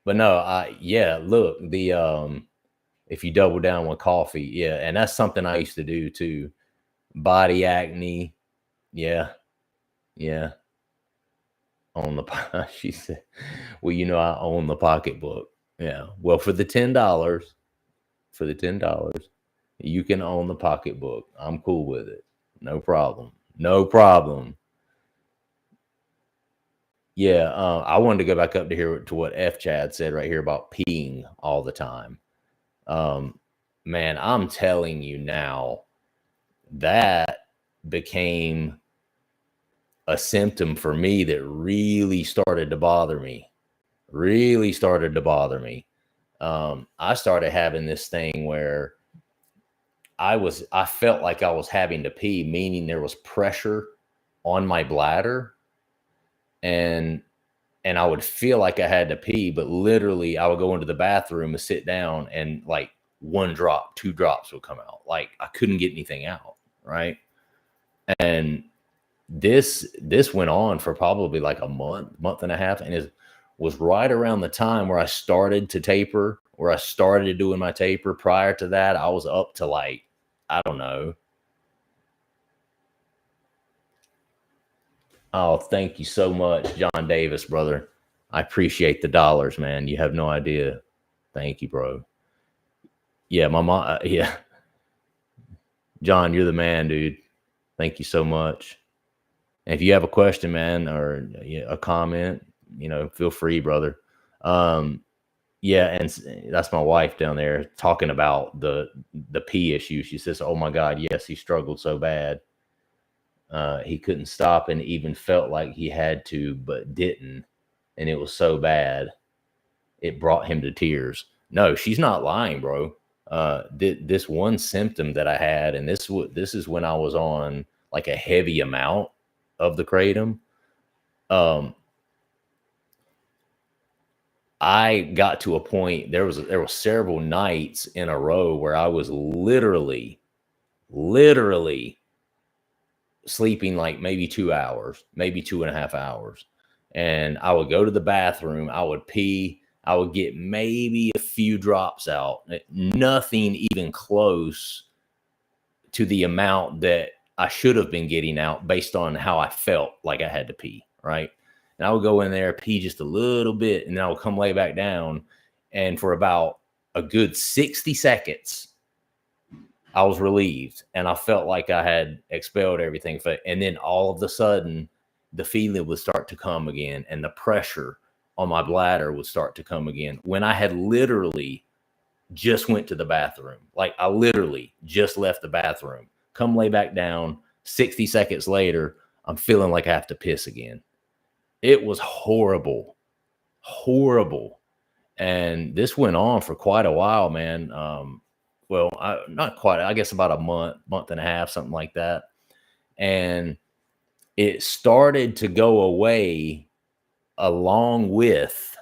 no, look, the if you double down with coffee, yeah, and that's something I used to do too. Body acne, yeah. On the she said, well, you know, I own the pocketbook. Yeah. Well, for the $10, you can own the pocketbook. I'm cool with it. No problem. Yeah, I wanted to go back up to here to what F Chad said right here about peeing all the time. Man, I'm telling you now, that became a symptom for me that really started to bother me. I started having this thing where I felt like I was having to pee, meaning there was pressure on my bladder, and I would feel like I had to pee, but literally I would go into the bathroom and sit down and like 1 drop, 2 drops would come out. Like I couldn't get anything out. Right. And this went on for probably like a month and a half. And it was right around the time where I started to taper, where I started doing my taper. Prior to that, I was up to like, I don't know. Oh, thank you so much, John Davis, brother. I appreciate the dollars, man. You have no idea. Thank you, bro. Yeah, my mom. Yeah. John, you're the man, dude. Thank you so much. And if you have a question, man, or a comment, you know, feel free, brother. Yeah, and that's my wife down there talking about the pee issue. She says, "Oh my God, yes, he struggled so bad. He couldn't stop and even felt like he had to, but didn't, and it was so bad, it brought him to tears." No, she's not lying, bro. This one symptom that I had, and this is when I was on like a heavy amount of the Kratom. I got to a point, there was several nights in a row where I was literally sleeping like maybe 2 hours, maybe 2.5 hours. And I would go to the bathroom, I would pee, I would get maybe a few drops out, nothing even close to the amount that I should have been getting out based on how I felt like I had to pee, right? And I would go in there, pee just a little bit, and then I would come lay back down. And for about a good 60 seconds, I was relieved. And I felt like I had expelled everything. And then all of a sudden, the feeling would start to come again. And the pressure on my bladder would start to come again. When I had literally just went to the bathroom. Like I literally just left the bathroom. Come lay back down. 60 seconds later, I'm feeling like I have to piss again. It was horrible. And this went on for quite a while, man. Well, not quite, I guess about a month and a half, something like that. And it started to go away along with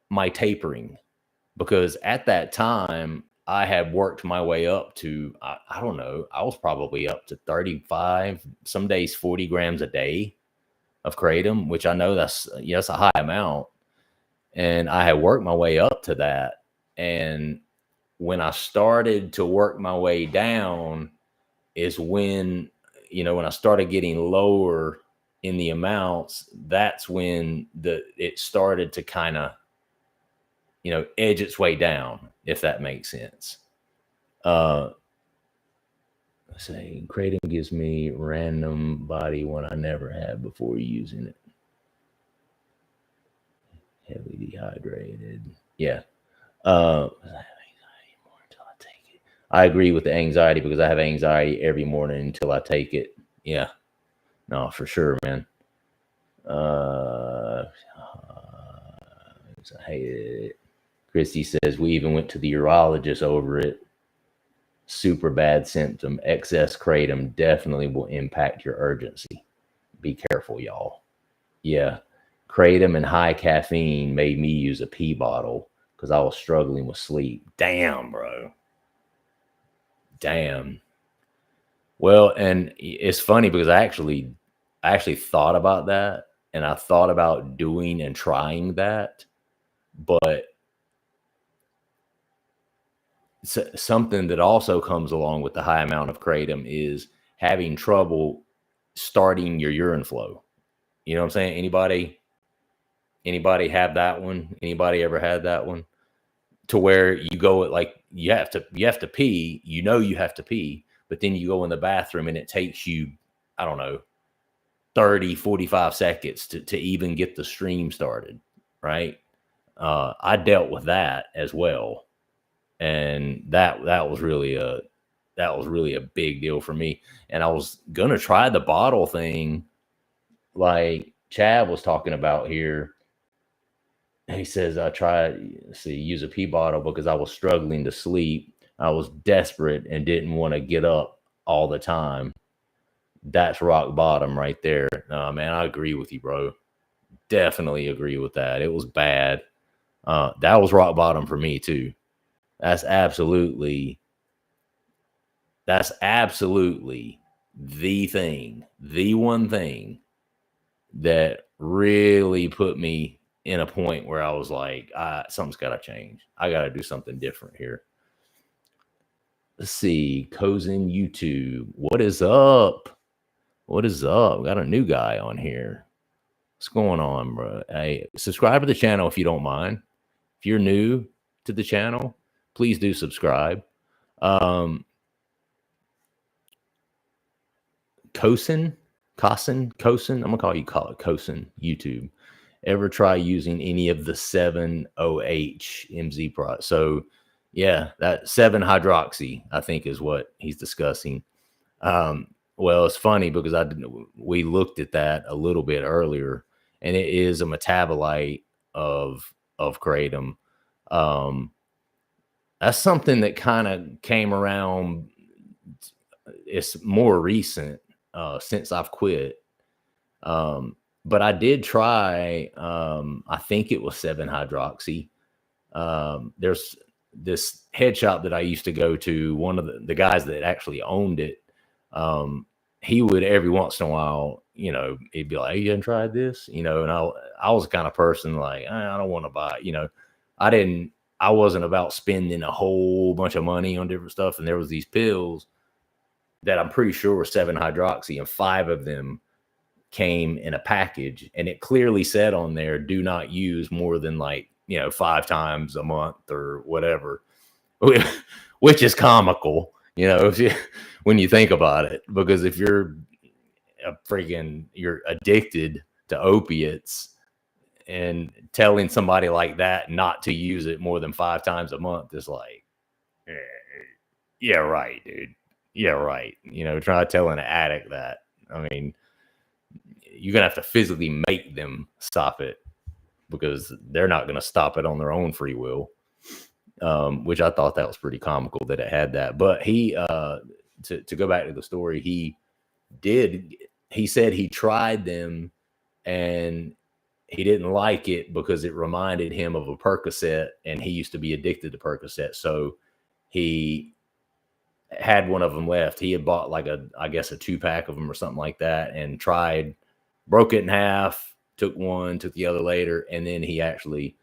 my tapering, because at that time I had worked my way up to, I don't know, I was probably up to 35, some days 40 grams a day of Kratom, which I know that's a high amount. And I had worked my way up to that. And when I started to work my way down is when, when I started getting lower in the amounts, that's when it started to kind of, edge its way down, if that makes sense. Let's say Kratom gives me random body when I never had before using it. Heavily dehydrated. Yeah. I agree with the anxiety, because I have anxiety every morning until I take it. Yeah. No, for sure, man. I hated it. Christy says we even went to the urologist over it. Super bad symptom. Excess Kratom definitely will impact your urgency. Be careful, y'all. Yeah. Kratom and high caffeine made me use a pee bottle because I was struggling with sleep. Damn, bro. Damn. Well, and it's funny because I actually thought about that, and I thought about doing and trying that, but something that also comes along with the high amount of Kratom is having trouble starting your urine flow. You know what I'm saying? Anybody have that one? Anybody ever had that one? To where you go, like you have to pee, you have to pee, but then you go in the bathroom and it takes you, I don't know, 30, 45 seconds to even get the stream started. Right. I dealt with that as well. And that was really a big deal for me. And I was going to try the bottle thing, like Chad was talking about here. He says, I tried to use a pee bottle because I was struggling to sleep. I was desperate and didn't want to get up all the time. That's rock bottom right there. No, man, I agree with you, bro. Definitely agree with that. It was bad. That was rock bottom for me too. That's absolutely the one thing that really put me in a point where I was like, something's got to change. I got to do something different here. Let's see. Cozen YouTube. What is up? What is up? We got a new guy on here. What's going on, bro? Hey, subscribe to the channel if you don't mind. If you're new to the channel, please do subscribe. Kosen. I'm gonna call it Kosen YouTube. Ever try using any of the 7-OH MZ products? So yeah, that 7-hydroxy, I think, is what he's discussing. Well, it's funny because we looked at that a little bit earlier, and it is a metabolite of Kratom. That's something that kind of came around. It's more recent since I've quit. But I did try, I think it was 7-hydroxy. There's this head shop that I used to go to. One of the guys that actually owned it, he would every once in a while, he'd be like, hey, you haven't tried this? And I was the kind of person like, I don't want to buy it. I wasn't about spending a whole bunch of money on different stuff. And there was these pills that I'm pretty sure were 7-hydroxy, and 5 of them came in a package, and it clearly said on there, do not use more than 5 times a month or whatever, which is comical, when you think about it, because if you're addicted to opiates and telling somebody like that not to use it more than 5 times a month is like, yeah, right, dude. Yeah, right. Try telling an addict that. I mean, you're going to have to physically make them stop it, because they're not going to stop it on their own free will, which I thought that was pretty comical that it had that. But he, to go back to the story, he he said he tried them and he didn't like it because it reminded him of a Percocet, and he used to be addicted to Percocet. So he had one of them left. He had bought like I guess a 2-pack of them or something like that, and tried, broke it in half, took one, took the other later, and then he actually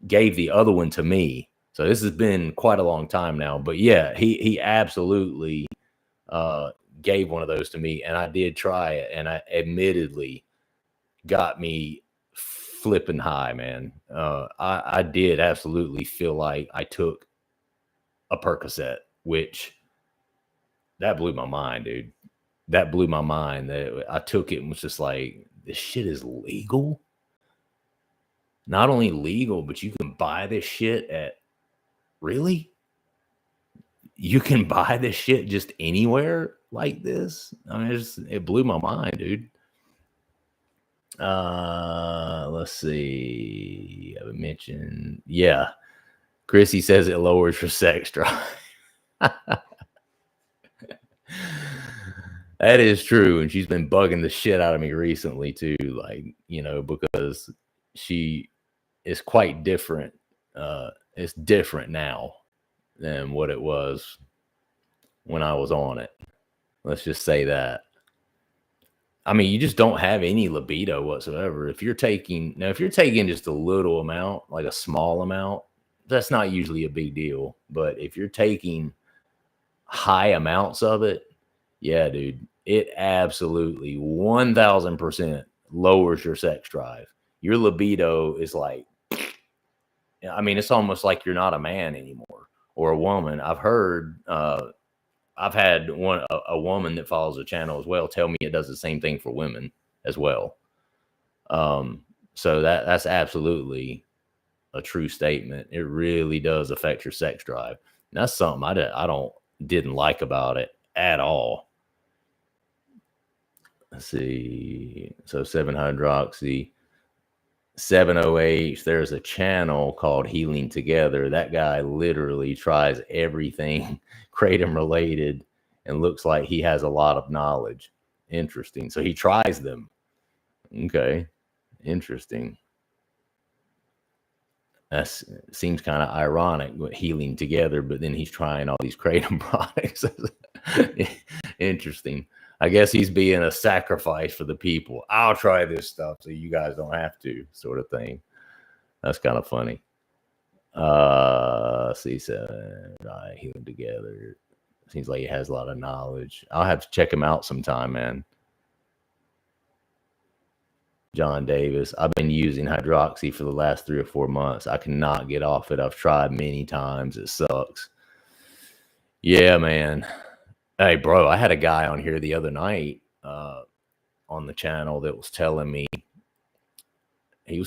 gave the other one to me. So this has been quite a long time now, but yeah, he absolutely gave one of those to me, and I did try it, and I admittedly got me flipping high, man. I did absolutely feel like I took a Percocet, which that blew my mind, dude. That blew my mind. That I took it and was just like, this shit is legal. Not only legal, but you can buy this shit at, really? You can buy this shit just anywhere like this? I mean, it blew my mind, dude. Let's see. I mentioned, yeah. Chrissy says it lowers your sex drive. That is true, and she's been bugging the shit out of me recently too, like, you know, because she is quite different. It's different now than what it was when I was on it. Let's just say that. I mean, you just don't have any libido whatsoever. If you're taking just a little amount, like a small amount, that's not usually a big deal. But if you're taking high amounts of it, yeah, dude, it absolutely 1000% lowers your sex drive. Your libido is like, I mean, it's almost like you're not a man anymore or a woman. I've heard, I've had a woman that follows the channel as well tell me it does the same thing for women as well. So that's absolutely a true statement. It really does affect your sex drive. And that's something I didn't like about it at all. Let's see. So 7-hydroxy, 7-OH. There's a channel called Healing Together. That guy literally tries everything Kratom related and looks like he has a lot of knowledge. Interesting. So he tries them. Okay. Interesting. That seems kind of ironic, Healing Together, but then he's trying all these Kratom products. Interesting. I guess he's being a sacrifice for the people. I'll try this stuff so you guys don't have to, sort of thing. That's kind of funny. See, Healing Together. Seems like he has a lot of knowledge. I'll have to check him out sometime, man. John Davis. I've been using hydroxy for the last 3 or 4 months. I cannot get off it. I've tried many times. It sucks. Yeah, man. Hey, bro, I had a guy on here the other night on the channel that was telling me, he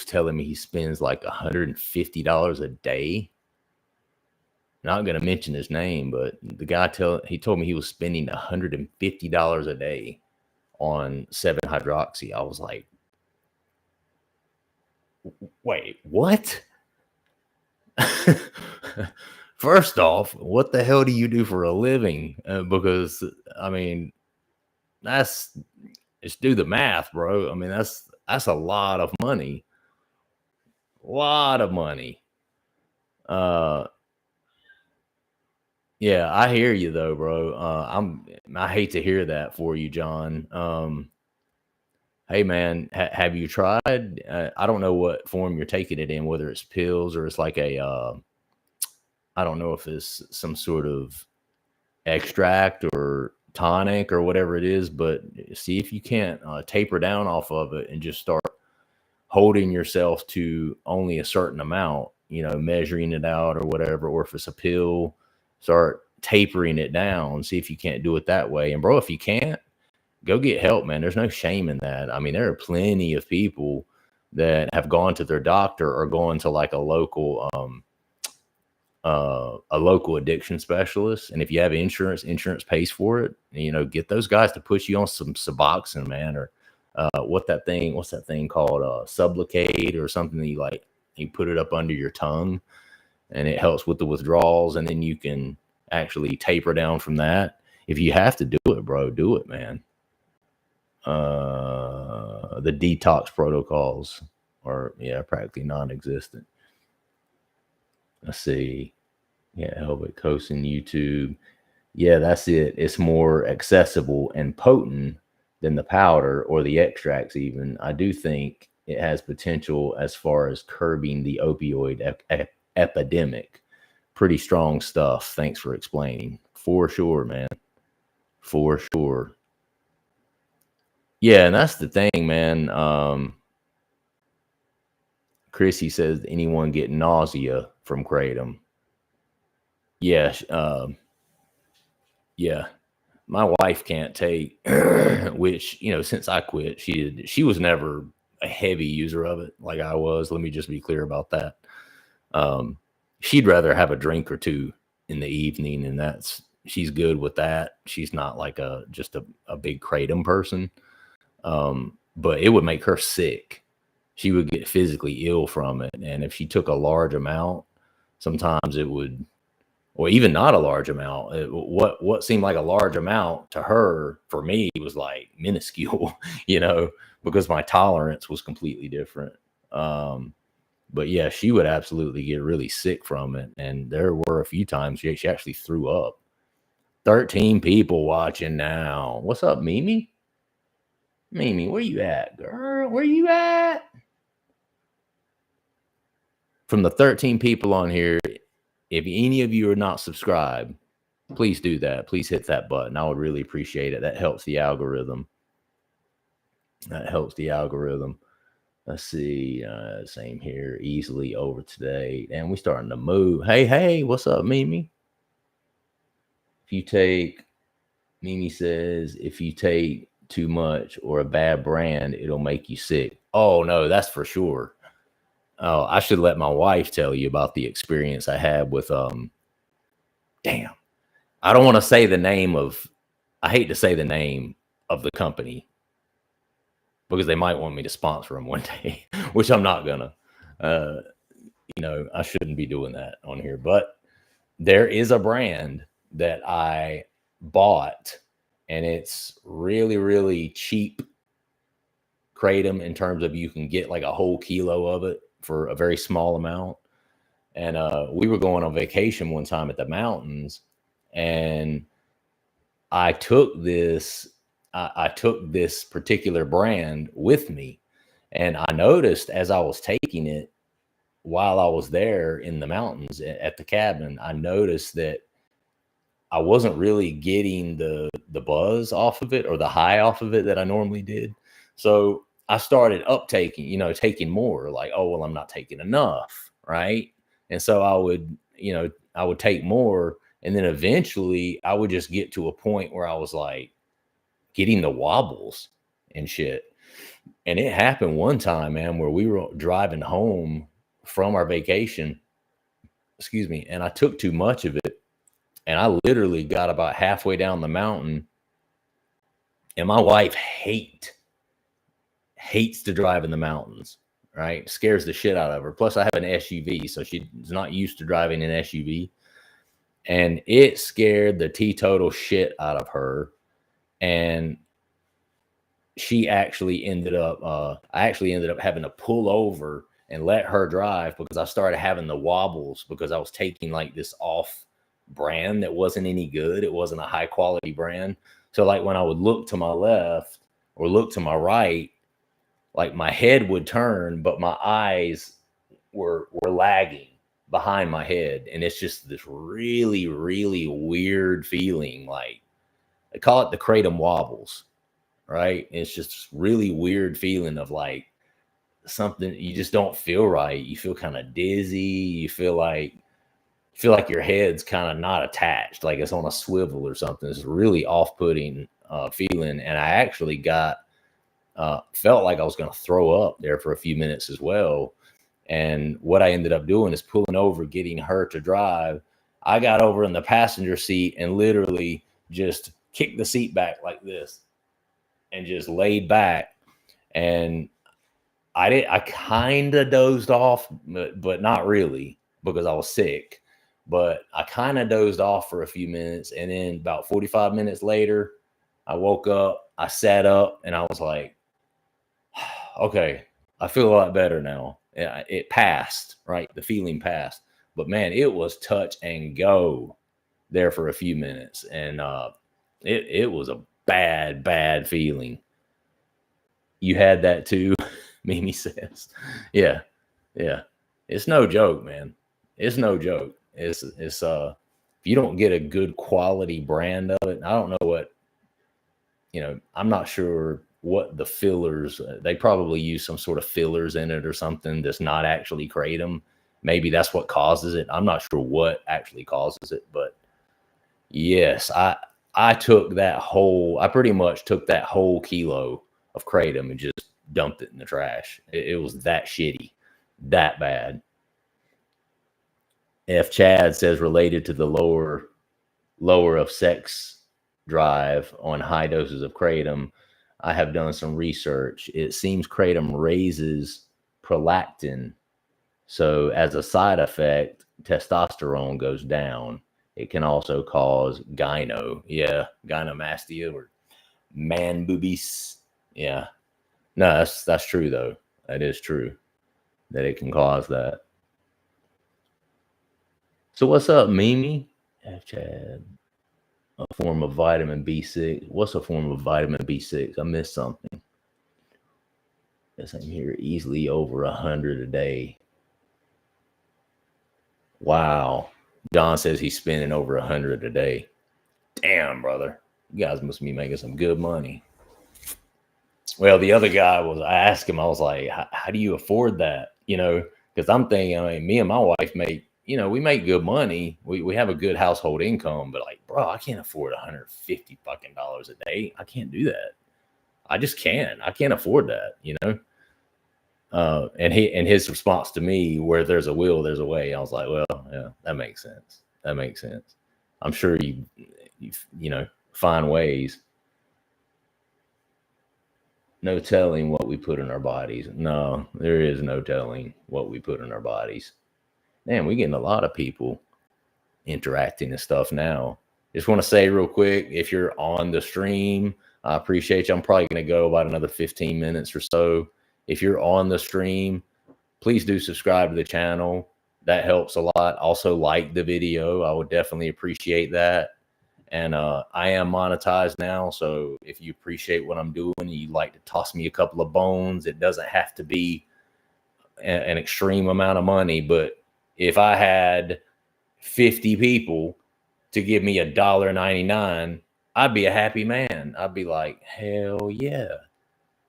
spends like $150 a day. Not going to mention his name, but the guy he told me he was spending $150 a day on 7-hydroxy. I was like, wait, what? First off, what the hell do you do for a living? Because, I mean, just do the math, bro. I mean, that's a lot of money. A lot of money. Yeah, I hear you though, bro. I hate to hear that for you, John. Hey man, have you tried? I don't know what form you're taking it in, whether it's pills or it's like a, I don't know if it's some sort of extract or tonic or whatever it is, but see if you can't taper down off of it and just start holding yourself to only a certain amount, you know, measuring it out or whatever, or if it's a pill, start tapering it down, see if you can't do it that way. And bro, if you can't, go get help, man. There's no shame in that. I mean, there are plenty of people that have gone to their doctor or gone to like a local addiction specialist. And if you have insurance pays for it. And, you know, get those guys to put you on some Suboxone, man, or what's that thing called? Sublocade or something that you put it up under your tongue and it helps with the withdrawals. And then you can actually taper down from that. If you have to do it, bro, do it, man. The detox protocols are practically non-existent. Let's see. Yeah, Helvet Coast and YouTube. Yeah, that's it. It's more accessible and potent than the powder or the extracts even. I do think it has potential as far as curbing the opioid epidemic. Pretty strong stuff. Thanks for explaining. For sure, man. For sure. Yeah, and that's the thing, man. Chrissy says, anyone get nausea from Kratom? Yeah, yeah. My wife can't take, which, since I quit, she was never a heavy user of it like I was. Let me just be clear about that. She'd rather have a drink or two in the evening, and she's good with that. She's not like just a big Kratom person. But it would make her sick. She would get physically ill from it. And if she took a large amount, sometimes it would, or even not a large amount, what seemed like a large amount to her, for me, was like minuscule, because my tolerance was completely different. But yeah, she would absolutely get really sick from it. And there were a few times she actually threw up. 13 people watching now. What's up, Mimi? Mimi, where you at, girl? Where you at? From the 13 people on here, if any of you are not subscribed, please do that. Please hit that button. I would really appreciate it. That helps the algorithm. Let's see. Same here. Easily over today. And we starting to move. Hey, what's up, Mimi? Mimi says, if you take too much or a bad brand, it'll make you sick. Oh, no, that's for sure. Oh, I should let my wife tell you about the experience I had with, damn. I don't want to say the name of, I hate to say the name of the company because they might want me to sponsor them one day, which I'm not gonna. I shouldn't be doing that on here, but there is a brand that I bought, and it's really, really cheap Kratom in terms of you can get like a whole kilo of it for a very small amount. And we were going on vacation one time at the mountains, and I took this particular brand with me, and I noticed as I was taking it while I was there in the mountains at the cabin, I noticed that I wasn't really getting the buzz off of it or the high off of it that I normally did. So I started uptaking, taking more, like, oh, well, I'm not taking enough. Right. And so I would take more. And then eventually I would just get to a point where I was like getting the wobbles and shit. And it happened one time, man, where we were driving home from our vacation, and I took too much of it. And I literally got about halfway down the mountain, and my wife hates to drive in the mountains, right? Scares the shit out of her. Plus I have an SUV, so she's not used to driving an SUV. And it scared the teetotal shit out of her. And she actually ended up, I actually ended up having to pull over and let her drive because I started having the wobbles because I was taking like this off brand that wasn't any good. It wasn't a high quality brand. So like when I would look to my left or look to my right, like my head would turn, but my eyes were lagging behind my head. And it's just this really, really weird feeling. Like I call it the Kratom wobbles, right? It's just this really weird feeling of like something you just don't feel right. You feel kind of dizzy. You feel like your head's kind of not attached, like it's on a swivel or something. It's really off-putting feeling. And I actually felt like I was going to throw up there for a few minutes as well. And what I ended up doing is pulling over, getting her to drive. I got over in the passenger seat and literally just kicked the seat back like this and just laid back. And I kind of dozed off, but not really because I was sick. But I kind of dozed off for a few minutes. And then about 45 minutes later, I woke up I sat up and I was like, okay, I feel a lot better now. It passed, right? The feeling passed, but man, it was touch and go there for a few minutes, and it was a bad feeling. You had that too, Mimi says. Yeah, yeah. It's no joke, man. It's no joke. It's if you don't get a good quality brand of it, I don't know what, I'm not sure what the fillers, they probably use some sort of fillers in it or something that's not actually kratom. Maybe that's what causes it. I'm not sure what actually causes it, but yes, I pretty much took that whole kilo of kratom and just dumped it in the trash. It was that shitty, that bad. F Chad says related to the lower of sex drive on high doses of kratom. I have done some research. It seems kratom raises prolactin. So as a side effect, testosterone goes down. It can also cause gynomastia or man boobies. Yeah. No, that's true though. That is true that it can cause that. So what's up, Mimi? F Chad. A form of vitamin B6. What's a form of vitamin B6? I missed something. Yes, I'm here easily over 100 a day. Wow. John says he's spending over 100 a day. Damn, brother. You guys must be making some good money. Well, the other guy I asked him, I was like, how do you afford that? Because I'm thinking, me and my wife make, we make good money. We have a good household income, but like, bro, I can't afford $150 fucking dollars a day. I can't do that. I just can't. I can't afford that, and his response to me, where there's a will, there's a way. I was like, well, yeah, that makes sense. That makes sense. I'm sure you find ways. No telling what we put in our bodies. No, there is no telling what we put in our bodies. Man, we're getting a lot of people interacting and stuff now. Just want to say real quick, if you're on the stream, I appreciate you. I'm probably going to go about another 15 minutes or so. If you're on the stream, please do subscribe to the channel. That helps a lot. Also, like the video. I would definitely appreciate that. And I am monetized now, so if you appreciate what I'm doing, you'd like to toss me a couple of bones, it doesn't have to be an extreme amount of money. But if I had 50 people to give me $1.99, I'd be a happy man. I'd be like, hell yeah,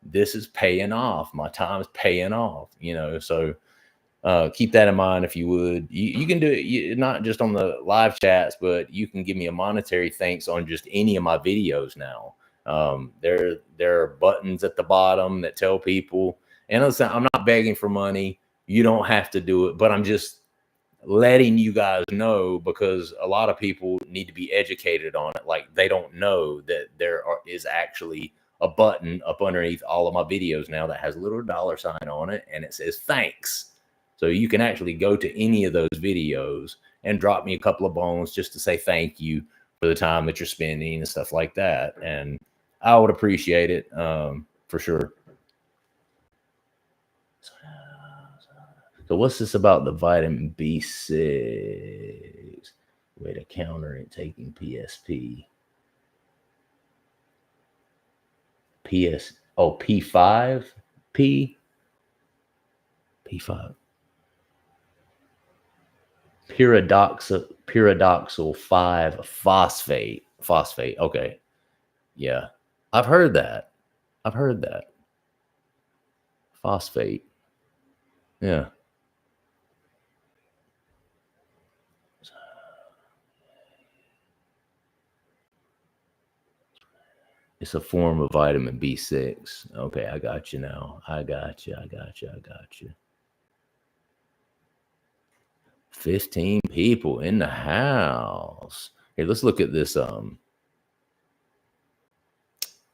this is paying off. My time is paying off, so keep that in mind if you would. You can do it not just on the live chats, but you can give me a monetary thanks on just any of my videos now. There are buttons at the bottom that tell people, and listen, I'm not begging for money. You don't have to do it, but I'm just letting you guys know, because a lot of people need to be educated on it. Like, they don't know that is actually a button up underneath all of my videos now that has a little dollar sign on it, and it says thanks. So you can actually go to any of those videos and drop me a couple of bones just to say thank you for the time that you're spending and stuff like that. And I would appreciate it for sure. So what's this about the vitamin B6? Way to counter it taking PSP. P5? P5. Pyridoxal 5 phosphate. Okay. Yeah. I've heard that. Phosphate. Yeah. It's a form of vitamin B6. Okay, I got you now. I got you. 15 people in the house. Hey, let's look at this.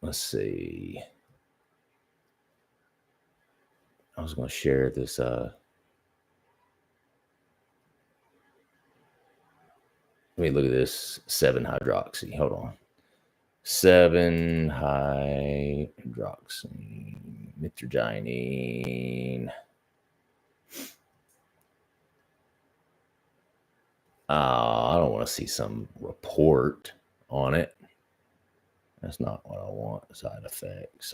Let's see. I was going to share this. Let me look at this 7-hydroxy. Hold on. 7-hydroxymitragynine. I don't want to see some report on it. That's not what I want. Side effects.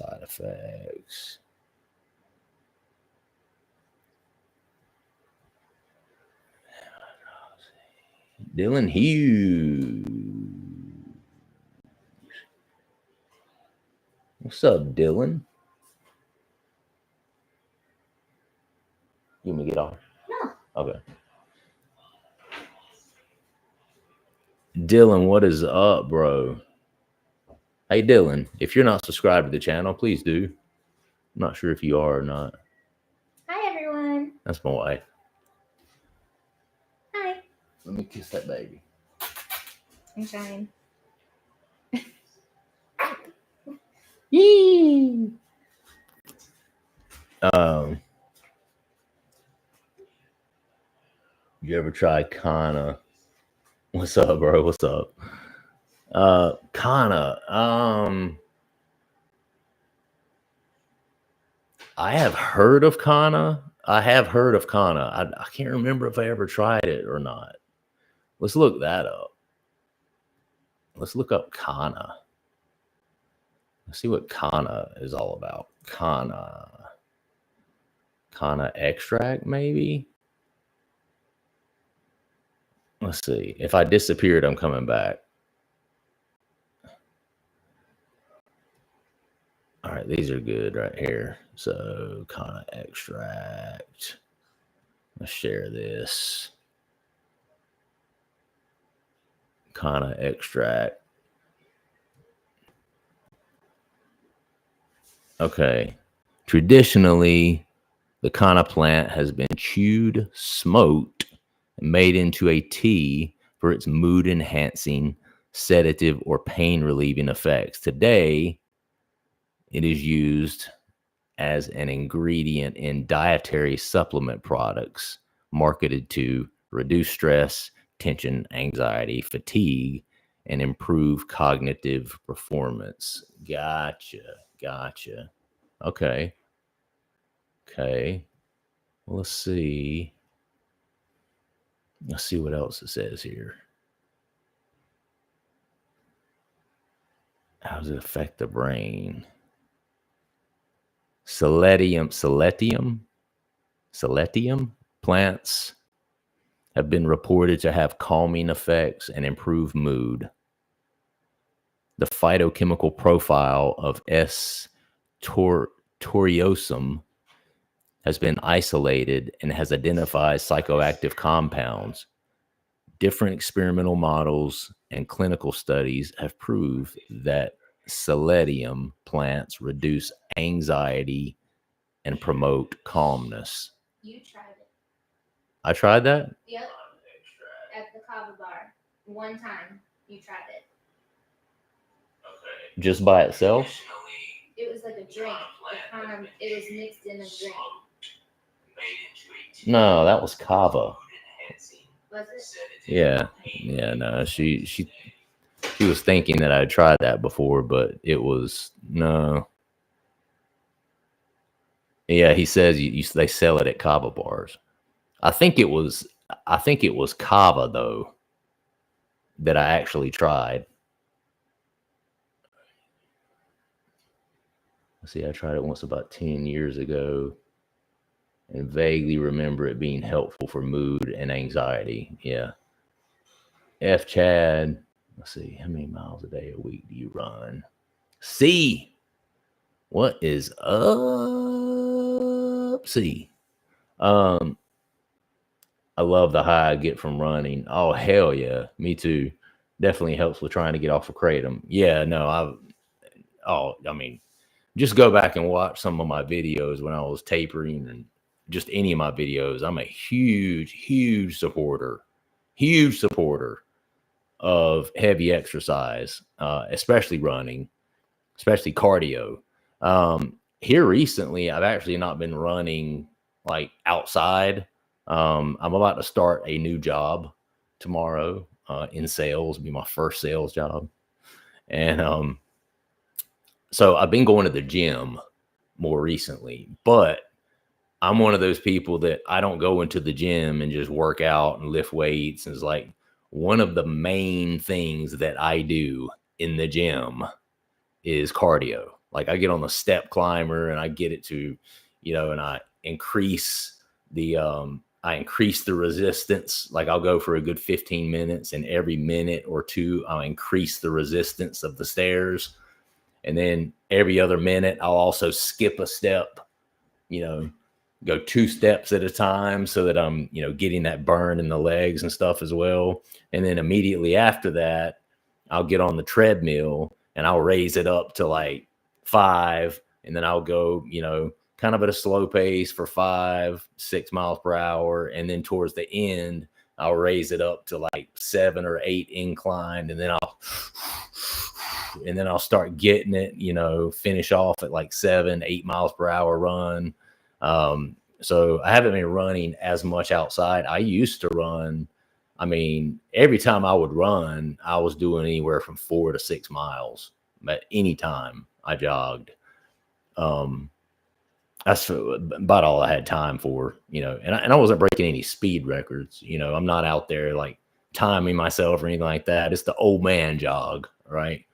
Dylan Hughes. What's up, Dylan? You want me to get off? No. Okay. Dylan, what is up, bro? Hey, Dylan, if you're not subscribed to the channel, please do. I'm not sure if you are or not. Hi, everyone. That's my wife. Hi. Let me kiss that baby. I'm trying. Yee. You ever tried Kana? What's up, bro? What's up? Kana. I have heard of Kana. I can't remember if I ever tried it or not. Let's look that up. Let's look up Kana. Let's see what Kana is all about. Kana extract, maybe? Let's see. If I disappeared, I'm coming back. All right, these are good right here. So, Kana extract. Let's share this. Kana extract. Okay. Traditionally, the Kana plant has been chewed, smoked, and made into a tea for its mood-enhancing, sedative, or pain-relieving effects. Today, it is used as an ingredient in dietary supplement products marketed to reduce stress, tension, anxiety, fatigue, and improve cognitive performance. Gotcha. Okay. Well, let's see what else it says here. How does it affect the brain? Selenium plants have been reported to have calming effects and improve mood. The phytochemical profile of S. torreosum has been isolated and has identified psychoactive compounds. Different experimental models and clinical studies have proved that selenium plants reduce anxiety and promote calmness. You tried it. I tried that? Yep. At the Kava bar. One time you tried it. Okay. Just by itself? It was like a drink. It was mixed in a drink. No, that was Kava. Was it? Yeah. No, she was thinking that I had tried that before, but it was no. Yeah, he says they sell it at Kava bars. I think it was Kava though that I actually tried. See, I tried it once about 10 years ago and vaguely remember it being helpful for mood and anxiety. Yeah. F. Chad. Let's see. How many miles a day, a week do you run? C. What is up? C. I love the high I get from running. Oh, hell yeah. Me too. Definitely helps with trying to get off of Kratom. Yeah, no, just go back and watch some of my videos when I was tapering and just any of my videos. I'm a huge supporter of heavy exercise, especially running, especially cardio. Here recently, I've actually not been running like outside. I'm about to start a new job tomorrow in sales, be my first sales job. And so I've been going to the gym more recently, but I'm one of those people that I don't go into the gym and just work out and lift weights. And it's like one of the main things that I do in the gym is cardio. Like I get on the step climber and I get it to, and I increase the resistance. Like I'll go for a good 15 minutes, and every minute or two I'll increase the resistance of the stairs. And then every other minute I'll also skip a step, go 2 steps at a time so that I'm, getting that burn in the legs and stuff as well. And then immediately after that, I'll get on the treadmill and I'll raise it up to like 5. And then I'll go, kind of at a slow pace for 5-6 miles per hour. And then towards the end, I'll raise it up to like 7 or 8 inclined. And then I'll start getting it, finish off at like 7-8 miles per hour run. So I haven't been running as much outside. I used to run. I mean, every time I would run, I was doing anywhere from 4 to 6 miles. But any time I jogged, that's about all I had time for, and I wasn't breaking any speed records. I'm not out there like timing myself or anything like that. It's the old man jog, right?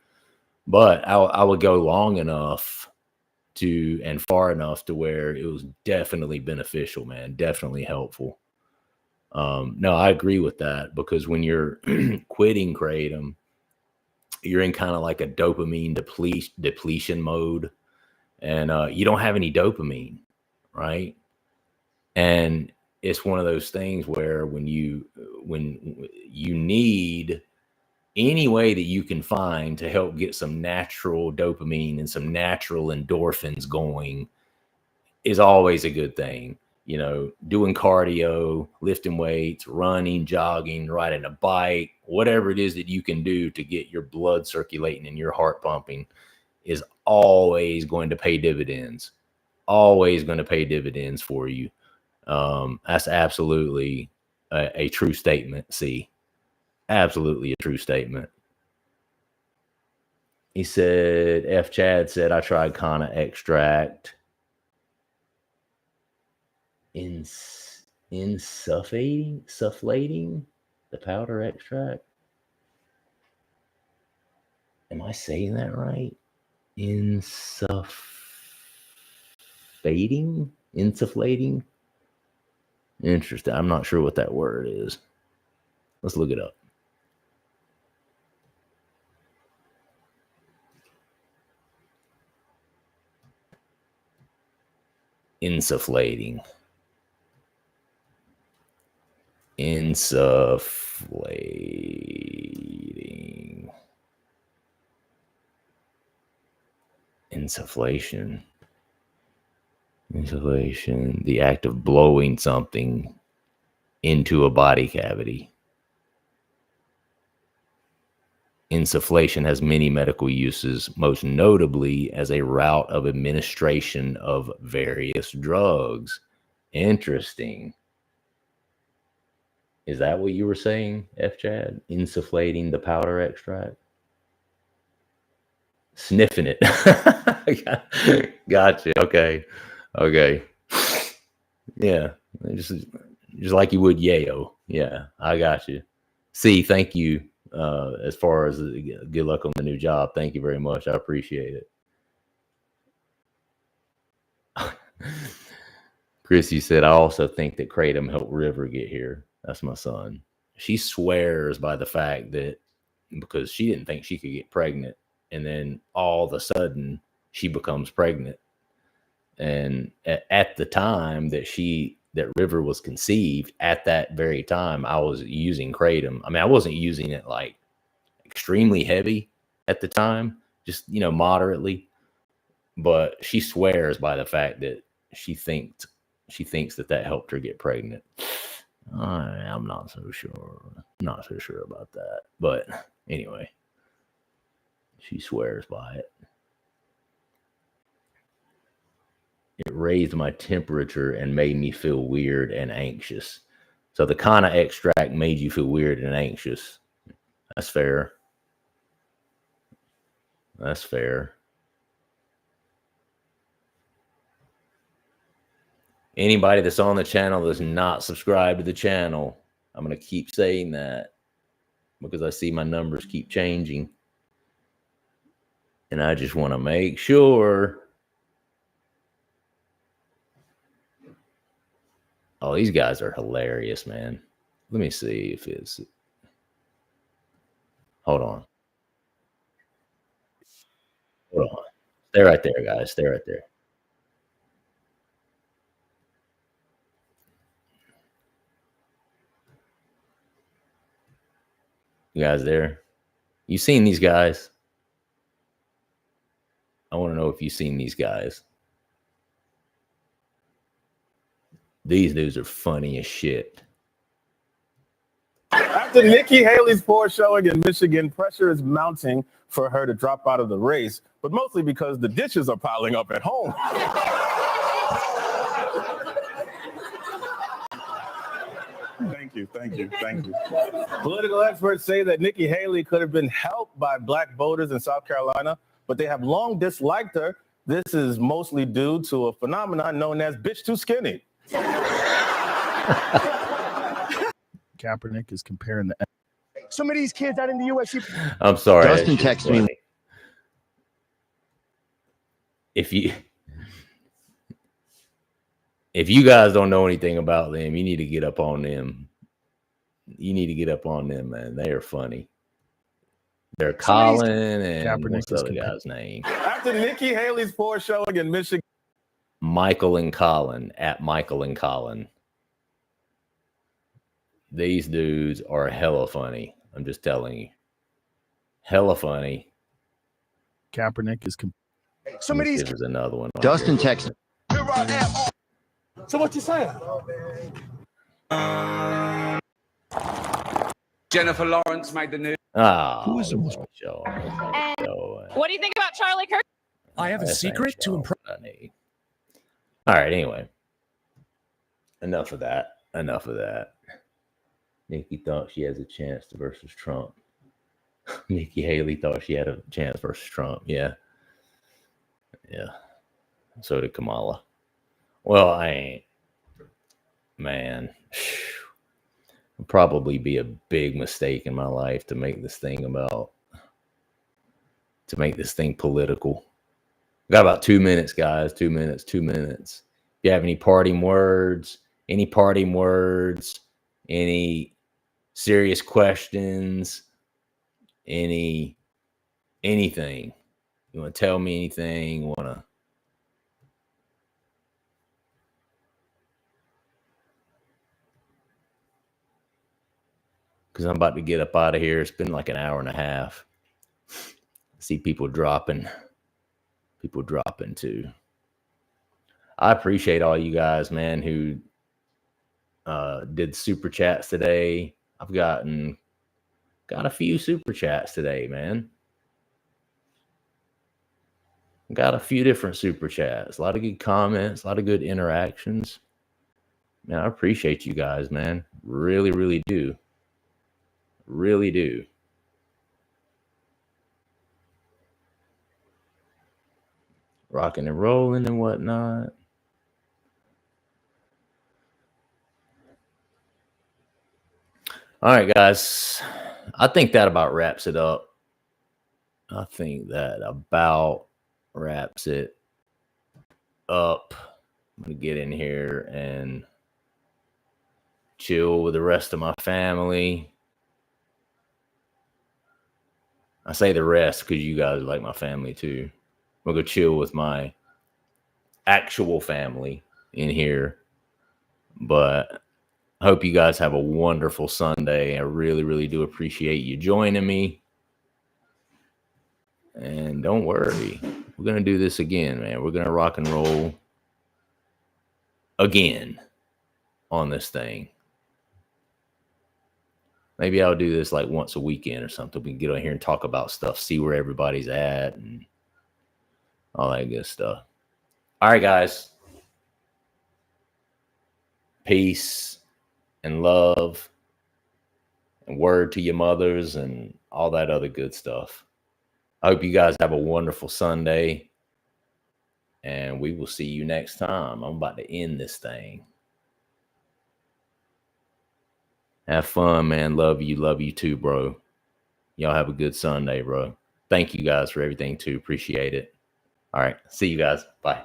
But I would go long enough and far enough to where it was definitely beneficial, man. Definitely helpful. No, I agree with that, because when you're quitting kratom, you're in kind of like a dopamine depletion mode, and you don't have any dopamine, right? And it's one of those things where when you need any way that you can find to help get some natural dopamine and some natural endorphins going is always a good thing. Doing cardio, lifting weights, running, jogging, riding a bike, whatever it is that you can do to get your blood circulating and your heart pumping is always going to pay dividends. Always going to pay dividends for you. That's absolutely a true statement. See, absolutely a true statement. He said, F. Chad said, I tried Kana extract. Insufflating the powder extract. Am I saying that right? Insufflating. Interesting. I'm not sure what that word is. Let's look it up. Insufflating. Insufflation. The act of blowing something into a body cavity. Insufflation has many medical uses, most notably as a route of administration of various drugs. Interesting. Is that what you were saying, F. Chad? Insufflating the powder extract? Sniffing it. Gotcha. Okay. Yeah. Just like you would yayo. Yeah, I got you. See, thank you. As far as good luck on the new job. Thank you very much. I appreciate it. Chrissy said, I also think that Kratom helped River get here. That's my son. She swears by the fact that because she didn't think she could get pregnant, and then all of a sudden she becomes pregnant. And at the time that River was conceived, at that very time, I was using Kratom. I mean, I wasn't using it like extremely heavy at the time, just, moderately. But she swears by the fact that she thinks that helped her get pregnant. I'm not so sure. Not so sure about that. But anyway, she swears by it. It raised my temperature and made me feel weird and anxious. So the Kana extract made you feel weird and anxious. That's fair. That's fair. Anybody that's on the channel that's not subscribed to the channel, I'm going to keep saying that because I see my numbers keep changing. And I just want to make sure. Oh, these guys are hilarious, man. Let me see if it's. Hold on. Hold on. Stay right there, guys. Stay right there. You guys there? You seen these guys? I want to know if you've seen these guys. These dudes are funny as shit. After Nikki Haley's poor showing in Michigan, pressure is mounting for her to drop out of the race, but mostly because the dishes are piling up at home. Thank you. Political experts say that Nikki Haley could have been helped by black voters in South Carolina, but they have long disliked her. This is mostly due to a phenomenon known as bitch too skinny. Kaepernick is comparing the some of these kids out in the USC. I'm sorry. Dustin texted me. If you guys don't know anything about them, you need to get up on them. You need to get up on them, man. They are funny. They're Colin and Kaepernick what's the other guy's name? After Nikki Haley's poor showing in Michigan. Michael and Colin, at Michael and Colin. These dudes are hella funny. I'm just telling you. Hella funny. Kaepernick is some of these. There's another one. Dustin texted. So what you saying? Jennifer Lawrence made the news. Who is the most show? What do you think about Charlie Kirk? I have a secret to impress. All right, anyway. Enough of that. Nikki thought she has a chance versus Trump. Nikki Haley thought she had a chance versus Trump. Yeah. So did Kamala. Well, I ain't. Man. It'll probably be a big mistake in my life to make this thing political. We got about 2 minutes, guys. 2 minutes. If you have any parting words, any serious questions, anything. You want to tell me anything? Because I'm about to get up out of here. It's been like an hour and a half. I see people dropping too. I appreciate all you guys, man, who did super chats today. I've got a few super chats today, man. Got a few different super chats, a lot of good comments, a lot of good interactions. Man, I appreciate you guys, man. Really, really do. Really do. Rocking and rolling and whatnot. All right, guys. I think that about wraps it up. I'm going to get in here and chill with the rest of my family. I say the rest because you guys are like my family too. I'm going to go chill with my actual family in here. But I hope you guys have a wonderful Sunday. I really, really do appreciate you joining me. And don't worry. We're going to do this again, man. We're going to rock and roll again on this thing. Maybe I'll do this like once a weekend or something. We can get on here and talk about stuff, see where everybody's at and all that good stuff. All right, guys. Peace and love and word to your mothers and all that other good stuff. I hope you guys have a wonderful Sunday. And we will see you next time. I'm about to end this thing. Have fun, man. Love you. Love you too, bro. Y'all have a good Sunday, bro. Thank you guys for everything too. Appreciate it. All right. See you guys. Bye.